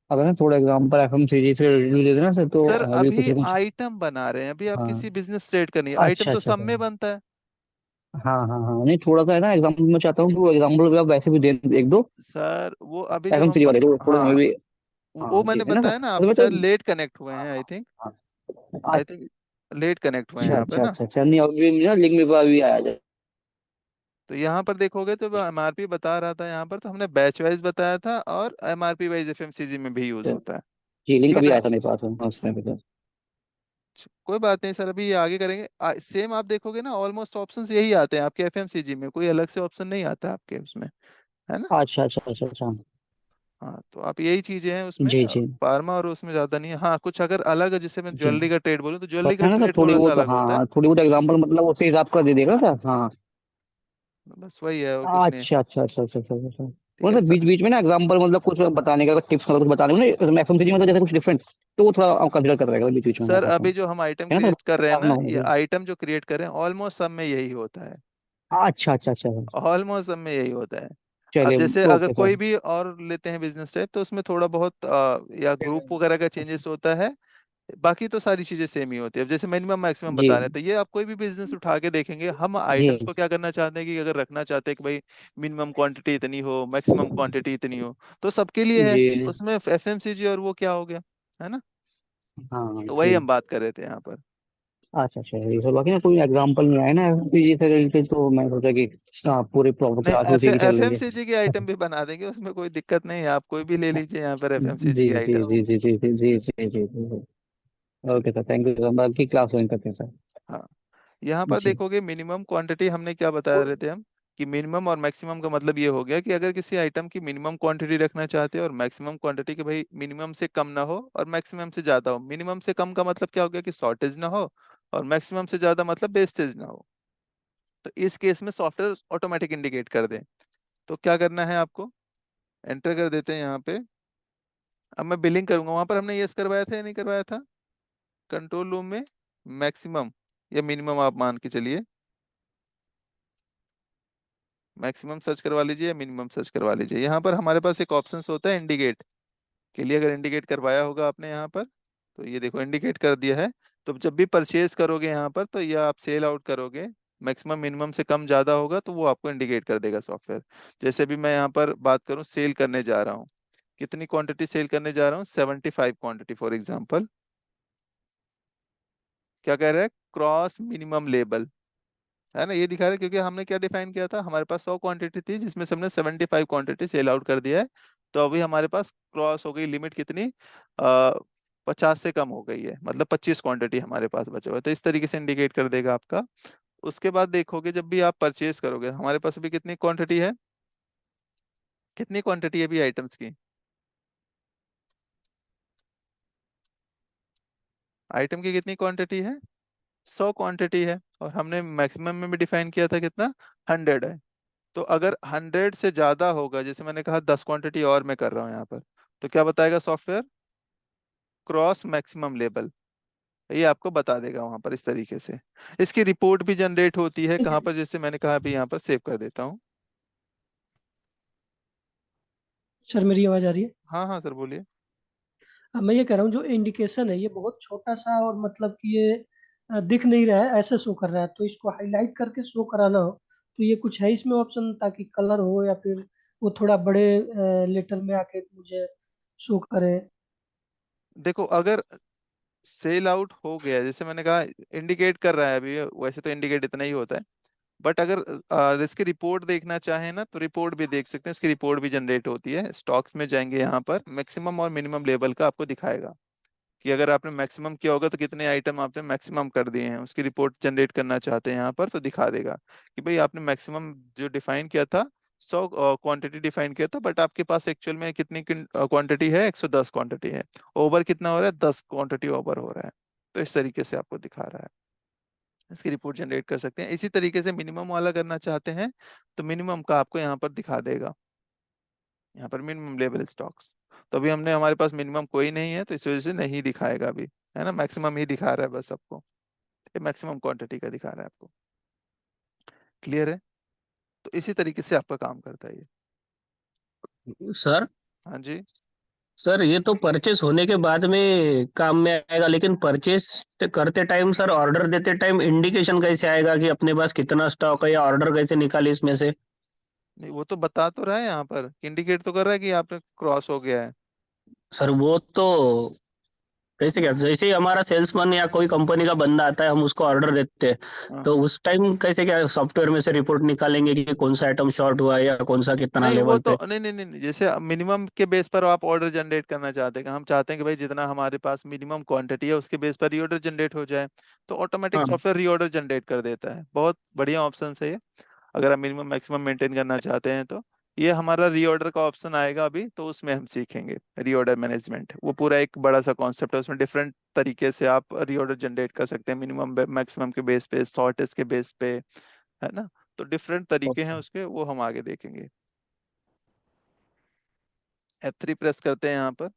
अगर ना थोड़ा एग्जाम्पल FMCG से रिव्यू दे देना सर, तो सर हमें भी कुछ अभी ना कुछ। आइटम बना रहे हैं, अभी आप हाँ। किसी बिजनेस ट्रेड करनी है, आइटम अच्छा तो अच्छा सब सर। में बनता है। हाँ हाँ हाँ, नहीं थोड़ा सा है ना एग्जाम्पल, मैं चाहता हूँ कि वो एग्जाम्पल भी आप वैसे भी दे एक दो, सर वो अभी जब हम FMCG वाले तो थोड़े हमें हाँ, भी। वो हाँ जी, मैंने है ना सर, बताया ना, आप मतलब मैं तो। शायद लेट कनेक्ट हुए हाँ हैं, आई हाँ थिंक। हाँ। आई थिंक लेट कनेक्ट हुए हैं अच्छा यहाँ पे अच्छा ना। अच्छा अच्छा, नहीं अभी ना लिंक मेरे पास अभी आया जाए। तो यहाँ पर देखोगे तो एमआरपी बता रहा था यहाँ पर, तो हमने बैच वाइज बताया था, और एमआरपी वाइज एफएमसीजी में भी यूज होता है। जी, ठीक लिंक है अभी ना? आया था मेरे पास उस टाइम पे तो। कोई बात नहीं सर, अभी ये आगे करेंगे। सेम आप देखोगे ना, ऑलमोस्ट ऑप्शंस यही आते हैं आपके एफएमसीजी में, कोई अलग से ऑप्शन नहीं आता आपके उसमें, है ना। अच्छा अच्छा अच्छा अच्छा। हाँ तो आप यही चीजें हैं उसमें। जी जी फार्मा और उसमें ज्यादा नहीं है। हाँ कुछ अगर अलग है, जैसे मैं जी। ज्वेलरी का ट्रेड बोलूँ तो बस ज्वेलरी का है ना सर, ट्रेड थोड़ी थोड़ा सा बहुत, अलग होता है। हाँ थोड़ी बहुत एग्जाम्पल मतलब उसी हिसाब का दे देगा सर, हाँ। बस वही है, और कुछ नहीं है। अच्छा अच्छा अच्छा अच्छा अच्छा अच्छा। ठीक है मतलब बीच सर। बीच में ना एग्जांपल, मतलब कुछ बताने का, टिप्स मतलब कुछ बताने का ना FMCG में, तो जैसे कुछ डिफरेंट, तो वो थोड़ा कंसिडर कर रहेगा बीच बीच में, मैं सर चाहता अभी हूँ। जो हम आइटम है ना क्रिएट कर रहे हैं सर, ना, ना हो ये मुझे। आइटम जो क्रिएट कर रहे हैं ऑलमोस्ट सब में यही होता है। अच्छा अच्छा अच्छा। ऑलमोस्ट सब में यही होता है। अब चलिए, जैसे अगर ओके कोई सर। भी और लेते हैं बिजनेस टाइप, तो उसमें थोड़ा बहुत या ग्रुप वगैरह का चेंजेस होता है। बाकी तो सारी चीजें सेम ही होती है। अब जैसे मिनिमम मैक्सिमम जी बता रहे हैं, तो ये आप कोई भी बिजनेस उठा के देखेंगे, हम आइटम्स जी को क्या करना चाहते हैं कि अगर रखना चाहते हैं कि भाई मिनिमम क्वांटिटी इतनी हो, मैक्सिमम क्वांटिटी इतनी हो, तो सबके लिए है। जी। उसमें एफएमसीजी और वो क्या हो गया, है ना। हाँ तो वही जी। हम बात कर रहे थे यहाँ पर। अच्छा अच्छा, ये सब बाकी ना कोई एग्जांपल नहीं आया ना FMCG से रिलेटेड, तो मैं सोचा कि पूरे प्रॉपर नहीं, क्लास एफ उसी की चल रही है। एफएमसीजी के आइटम भी बना देंगे, उसमें कोई दिक्कत नहीं है, आप कोई भी ले लीजिए यहाँ पर एफएमसीजी जी के जी आइटम। जी जी जी जी जी जी जी जी। ओके चलिए। सर, थैंक यू सर, बाकी क्लास ज्वाइन करते हैं सर। हाँ, यहाँ पर जी। देखोगे मिनिमम क्वांटिटी हमने क्या बता रहे थे हम, कि मिनिमम और मैक्सिमम का मतलब ये हो गया कि अगर किसी आइटम की मिनिमम क्वांटिटी रखना चाहते हो और मैक्सिमम क्वांटिटी कि भाई मिनिमम से कम ना हो और मैक्सिमम से ज्यादा हो। मिनिमम से कम का मतलब क्या हो गया कि शॉर्टेज ना हो, और मैक्सिमम से ज्यादा मतलब वेस्टेज ना हो। तो इस केस में सॉफ्टवेयर ऑटोमेटिक इंडिकेट कर दे। तो क्या करना है आपको, एंटर कर देते हैं यहाँ पे। अब मैं बिलिंग करूंगा, वहां पर हमने यस करवाया था या नहीं करवाया था कंट्रोल रूम में, मैक्सिमम या मिनिमम आप मान के चलिए। मैक्सिमम सर्च करवा लीजिए या मिनिमम सर्च करवा लीजिए। यहाँ पर हमारे पास एक ऑप्शन होता है इंडिकेट के लिए, अगर इंडिकेट करवाया होगा आपने यहाँ पर, तो ये देखो इंडिकेट कर दिया है। तो जब भी परचेज करोगे यहाँ पर, तो या आप सेल आउट करोगे, मैक्सिमम मिनिमम से कम ज्यादा होगा तो वो आपको इंडिकेट कर देगा सॉफ्टवेयर। जैसे भी मैं यहाँ पर बात करूँ, सेल करने जा रहा हूँ, कितनी क्वांटिटी सेल करने जा रहा हूँ, 75 क्वांटिटी फॉर एग्जाम्पल। क्या कह रहा है, क्रॉस मिनिमम लेबल, है ना, ये दिखा रहा है, क्योंकि हमने क्या डिफाइन किया था, हमारे पास 100 क्वांटिटी थी जिसमें से हमने 75 क्वांटिटी सेल आउट कर दिया है। तो अभी हमारे पास क्रॉस हो गई लिमिट कितनी, 50 से कम हो गई है, मतलब 25 क्वांटिटी हमारे पास बचा हुआ है। तो इस तरीके से इंडिकेट कर देगा आपका। उसके बाद देखोगे जब भी आप परचेज करोगे, हमारे पास अभी कितनी क्वांटिटी है, कितनी क्वांटिटी है अभी आइटम्स की, आइटम की कितनी क्वांटिटी है, 100 क्वांटिटी है, और हमने मैक्सिमम में भी डिफाइन किया था कितना, 100 है। तो अगर 100 से ज्यादा होगा, जैसे मैंने कहा 10 क्वांटिटी और मैं कर रहा हूँ यहाँ पर, तो क्या बताएगा सॉफ्टवेयर, क्रॉस मैक्सिमम लेवल, ये आपको बता देगा वहां पर इस तरीके से। इसकी रिपोर्ट भी जनरेट होती है कहाँ पर, जैसे मैंने कहा अभी यहाँ पर सेव कर देता हूँ। सर मेरी आवाज आ रही है? हाँ हाँ सर बोलिए। अब मैं ये कह रहा हूँ जो इंडिकेशन है ये बहुत छोटा सा, और मतलब कि ये दिख नहीं रहा है, ऐसे शो कर रहा है, तो इसको हाईलाइट करके शो कराना हो तो ये कुछ है इसमें ऑप्शन, ताकि कलर हो, या फिर वो थोड़ा बड़े लेटर में आके मुझे शो करे? देखो अगर सेल आउट हो गया, जैसे मैंने कहा इंडिकेट कर रहा है अभी, वैसे तो इंडिकेट इतना ही होता है, बट अगर इसकी रिपोर्ट देखना चाहे ना, तो रिपोर्ट भी देख सकते हैं, इसकी रिपोर्ट भी जनरेट होती है। स्टॉक्स में जाएंगे, यहाँ पर मैक्सिमम और मिनिमम लेवल का आपको दिखाएगा कि अगर आपने मैक्सिमम किया होगा तो कितने आइटम आपने मैक्सिमम कर दिए हैं, उसकी रिपोर्ट जनरेट करना चाहते हैं यहाँ पर, तो दिखा देगा कि भाई आपने मैक्सिमम जो डिफाइन किया था, 100 क्वांटिटी डिफाइन किया था, बट आपके पास एक्चुअल में कितनी क्वांटिटी है, 110 क्वांटिटी है। ओवर कितना हो रहा है, 10 क्वांटिटी ओवर हो रहा है। तो इस तरीके से आपको दिखा रहा है, इसकी रिपोर्ट जनरेट कर सकते हैं। इसी तरीके से मिनिमम वाला करना चाहते हैं, तो मिनिमम का आपको यहाँ पर दिखा देगा, यहाँ पर मिनिमम लेवल स्टॉक्स। तो अभी हमने, हमारे पास मिनिमम कोई नहीं है, तो इस वजह से नहीं दिखाएगा अभी, है ना, मैक्सिमम ही दिखा रहा है बस आपको, ये मैक्सिमम क्वांटिटी का दिखा रहा है आपको। क्लियर है? तो इसी तरीके से आपका काम करता है ये। सर हाँ जी। सर ये तो परचेस होने के बाद में काम में आएगा, लेकिन परचेस करते टाइम सर, ऑर्डर देते टाइम इंडिकेशन कैसे आएगा कि अपने पास कितना स्टॉक है, या ऑर्डर कैसे निकाले इसमें से? नहीं, वो तो बता तो रहा है यहाँ पर, इंडिकेट तो कर रहा है कि आपने क्रॉस हो गया है। सर वो तो कैसे, क्या जैसे ही हमारा सेल्समैन या कोई कंपनी का बंदा आता है, हम उसको ऑर्डर देते हैं, हाँ। तो उस टाइम कैसे, क्या सॉफ्टवेयर में से रिपोर्ट निकालेंगे कि कौन सा आइटम शॉर्ट हुआ है या कौन सा कितना नहीं वो लेवल तो पे? नहीं नहीं नहीं नहीं, जैसे मिनिमम के बेस पर आप ऑर्डर जनरेट करना चाहते हैं, कि हम चाहते हैं कि भाई जितना हमारे पास मिनिमम क्वांटिटी है उसके बेस पर रीऑर्डर जनरेट हो जाए, तो ऑटोमेटिक हाँ। सॉफ्टवेयर रीऑर्डर जनरेट कर देता है। बहुत बढ़िया ऑप्शन है ये, अगर आप मिनिमम मैक्सिमम मेंटेन करना चाहते हैं तो। ये हमारा रीऑर्डर का ऑप्शन आएगा अभी, तो उसमें हम सीखेंगे रीऑर्डर मैनेजमेंट, वो पूरा एक बड़ा सा कॉन्सेप्ट है, उसमें डिफरेंट तरीके से आप रीऑर्डर जनरेट कर सकते हैं, मिनिमम मैक्सिमम के बेस पे, शॉर्टेज के बेस पे, है ना। तो डिफरेंट तरीके हैं उसके, वो हम आगे देखेंगे। F3 प्रेस करते हैं यहाँ पर,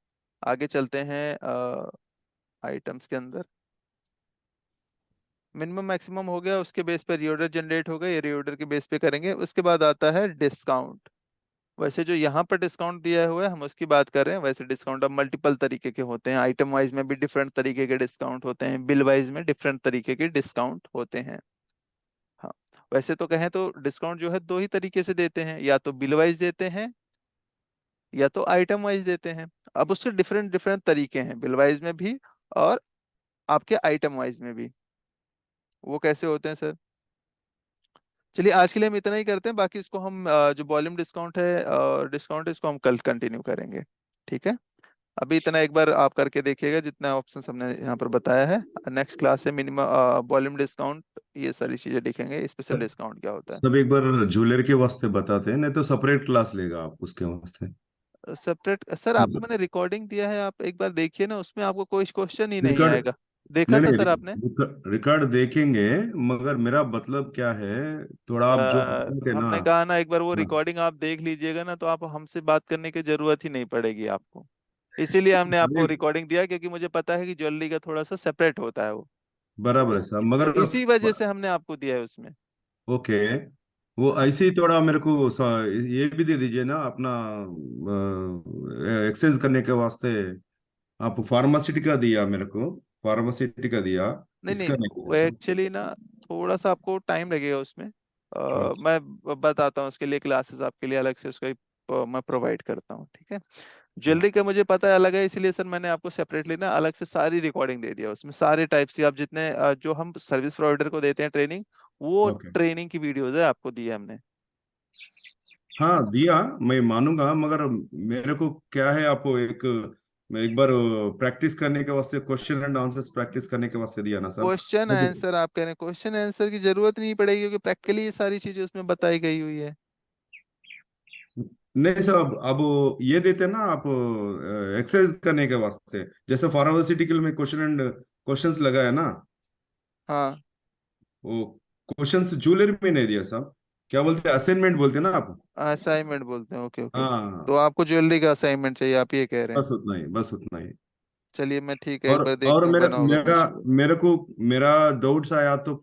आगे चलते हैं आइटम्स के अंदर। मिनिमम मैक्सिमम हो गया, उसके बेस पे रीऑर्डर जनरेट हो गया, ये रीऑर्डर के बेस पे करेंगे। उसके बाद आता है डिस्काउंट। वैसे जो यहाँ पर डिस्काउंट दिया हुआ है हम उसकी बात कर रहे हैं, वैसे डिस्काउंट अब मल्टीपल तरीके के होते हैं, आइटम वाइज में भी डिफरेंट तरीके के डिस्काउंट होते हैं, बिल वाइज में डिफरेंट तरीके के डिस्काउंट होते हैं। हाँ, वैसे तो कहें तो डिस्काउंट जो है दो ही तरीके से देते हैं, या तो बिल वाइज देते हैं या तो आइटम वाइज देते हैं। अब उसके डिफरेंट डिफरेंट तरीके हैं, बिल वाइज में भी और आपके आइटम वाइज में भी। वो कैसे होते हैं सर? चलिए आज के लिए हम इतना ही करते हैं, बाकी इसको हम जो वॉल्यूम डिस्काउंट है, डिस्काउंट इसको हम कल कंटिन्यू करेंगे। ठीक है, अभी इतना एक बार आप करके देखिएगा जितना ऑप्शन हमने यहाँ पर बताया है। नेक्स्ट क्लास से मिनिमम वॉल्यूम डिस्काउंट ये सारी चीजें दिखेंगे, स्पेशल डिस्काउंट क्या होता सब एक बार ज्वेलरी के वास्ते बताते हैं, नहीं तो सेपरेट क्लास लेगा आप उसके वास्ते। है। सेपरेट सर, आपको मैंने रिकॉर्डिंग दिया है, आप एक बार देखिए ना, उसमें आपको कोई क्वेश्चन ही नहीं रिकॉर्ड आएगा। देखा नहीं था नहीं, सर आपने? रिकॉर्ड देखेंगे, मगर मेरा मतलब क्या है, थोड़ा आप जो बोलते ना। हमने कहा ना एक बार वो हाँ, रिकॉर्डिंग आप देख लीजिएगा ना, तो आप हमसे बात करने की जरूरत ही नहीं पड़ेगी आपको। इसीलिए हमने आपको अरे रिकॉर्डिंग दिया, क्योंकि मुझे पता है कि ज्वेलरी का थोड़ा सा सेपरेट होता है वो। बराबर है इस, साहब, तो मगर इसी वजह से हमने आपको दिया है उसमें। ओके, वो ऐसे ही थोड़ा मेरे को ये भी दे दीजिए ना अपना एक्सचेंज करने के वास्ते। आप फार्मासिटी का दिया मेरे को, फार्मासिटी का दिया, नहीं नहीं, इसका नहीं वो दिया सर। एक्चुअली ना थोड़ा सा आपको टाइम लगेगा उसमें। अच्छा, मैं बताता हूँ, उसके लिए क्लासेस आपके लिए अलग से उसका मैं प्रोवाइड करता हूँ। ठीक है, ज्वेलरी का मुझे पता है अलग है, इसलिए सर मैंने आपको सेपरेटली ना अलग से सारी रिकॉर्डिंग दे दिया, उसमें सारे टाइप्स की आप जितने जो हम सर्विस प्रोवाइडर को देते हैं ट्रेनिंग, वो ओके। ट्रेनिंग की वीडियोज है आपको दी है हमने। हाँ दिया, मैं मानूंगा, मगर मेरे को क्या है, आपको मैं एक बार प्रैक्टिस करने के वास्ते, क्वेश्चन एंड आंसर्स प्रैक्टिस करने के वास्ते दिया ना सर। क्वेश्चन आंसर आप कह रहे हैं, क्वेश्चन आंसर की जरूरत नहीं पड़ेगी, क्योंकि प्रैक्टिकली ये सारी चीजें उसमें बताई गई हुई है। नहीं सर, अब ये देते ना आप एक्सरसाइज करने के वास्ते, जैसे फार्मास्यूटिकल में क्वेश्चन एंड क्वेश्चंस लगा है ना, हाँ, वो क्वेश्चंस ज्वेलरी में नहीं दिया साहब। क्या बोलते हैं, असाइनमेंट बोलते हैं ना आप। असाइनमेंट बोलते हैं, ओके ओके। तो हाँ, आपको ज्वेलरी का असाइनमेंट चाहिए, आप ये कह रहे हैं? बस उतना ही, बस उतना ही। चलिए मैं ठीक है, एक बार और देखता हूँ मेरा बना होगा तो मैं मेरा शुरू करता मेरे को मेरा डाउट्स आया तो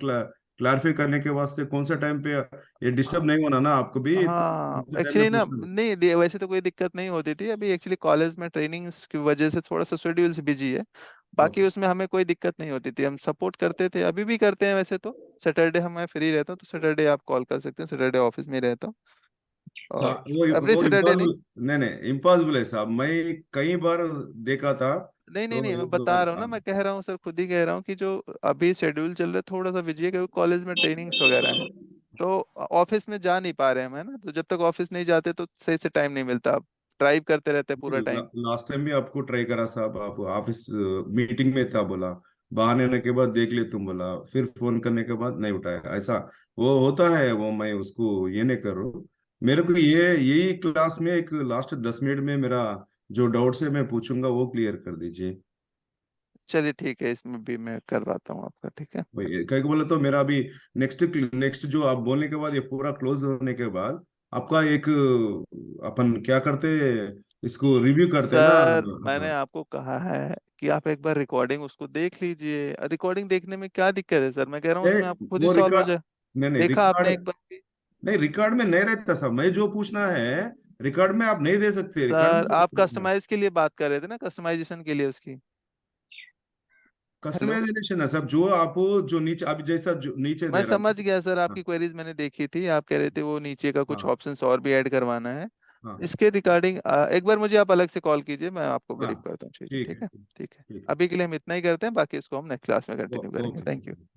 क्लैरिफाई करने के वास्ते कौन सा टाइम पे, ये हूँ। डिस्टर्ब नहीं होना ना आपको भी, तो हाँ कौन सा टाइम में एक्चुअली ना, पूछना। नहीं वैसे तो कोई दिक्कत नहीं होती थी, अभी एक्चुअली कॉलेज में ट्रेनिंग्स की वजह से थोड़ा सा शेड्यूल से बिजी है। बाकी ओके, उसमें हमें कोई दिक्कत नहीं होती थी, हम सपोर्ट करते थे, अभी भी करते हैं वैसे तो। सैटरडे हम मैं फ्री रहता हूँ, तो सैटरडे आप कॉल कर सकते हैं, सैटरडे ऑफिस में ही रहता हूँ। हाँ, और एवरी वो सैटरडे नहीं। इम्पॉसिबल, नहीं नहीं इम्पॉसिबल है साहब, मैं कई बार देखा था, नहीं नहीं तो नहीं, मैं एक दो बता बार रहा हूँ था। ना, मैं कह रहा हूँ सर, खुद ही कह रहा हूँ कि जो अभी शेड्यूल चल रहा है थोड़ा सा बिजी है, क्योंकि कॉलेज में ट्रेनिंग्स वगैरह हैं। तो ऑफिस में जा नहीं पा रहे हैं हम, है ना, तो जब तक ऑफिस नहीं जाते तो सही से टाइम नहीं मिलता, आप ड्राइव करते रहते हैं पूरा टाइम। लास्ट टाइम भी आपको ट्राई करा साहब, आप ऑफिस मीटिंग में था बोला, बाहर आने के बाद देख ले तुम बोला, फिर फोन करने के बाद नहीं उठाया, ऐसा वो होता है, वो मैं उसको ये नहीं करूँ। मेरे को ये यही क्लास में एक लास्ट 10 मिनट में मेरा जो डाउट्स है मैं पूछूंगा, वो क्लियर कर दीजिए। चलिए ठीक है, इसमें भी मैं करवाता हूँ आपका, ठीक है। भाई कहीं को बोले तो मेरा अभी नेक्स्ट नेक्स्ट जो आप बोलने के बाद, ये पूरा क्लोज होने के बाद आपका एक अपन क्या करते हैं, इसको रिव्यू करते हैं ना। सर मैंने हाँ, आपको कहा है कि आप एक बार रिकॉर्डिंग उसको देख लीजिए, रिकॉर्डिंग देखने में क्या दिक्कत है सर, मैं कह रहा हूँ ए, उसमें आपको खुद ही वो सॉल्व हो रिकॉर्ड, जाए। नहीं नहीं देखा आपने रिकॉर्ड, एक बार भी? नहीं रिकॉर्ड में नहीं रहता सब, मैं जो पूछना है रिकॉर्ड में आप नहीं दे सकते, रिकॉर्ड सर आप में। कस्टमाइज के लिए बात कर रहे थे ना, कस्टमाइजेशन के लिए उसकी। हेलो, कस्टमाइजेशन है सब, जो आप जो नीचे अभी जैसा जो नीचे मैं दे रहा समझ था। गया सर, आपकी हाँ क्वेरीज मैंने देखी थी, आप कह रहे थे वो नीचे का कुछ हाँ ऑप्शंस और भी ऐड करवाना है। हाँ इसके रिगार्डिंग एक बार मुझे आप अलग से कॉल कीजिए, मैं आपको हाँ, वेरीफाई करता हूँ चीजें, ठीक ठीक है, है। ठीक ठीक है, है। अभी के लिए हम इतना ही करते हैं, बाकी इसको हम नेक्स्ट क्लास में ओ- कंटिन्यू करेंगे। Okay thank you. ओके।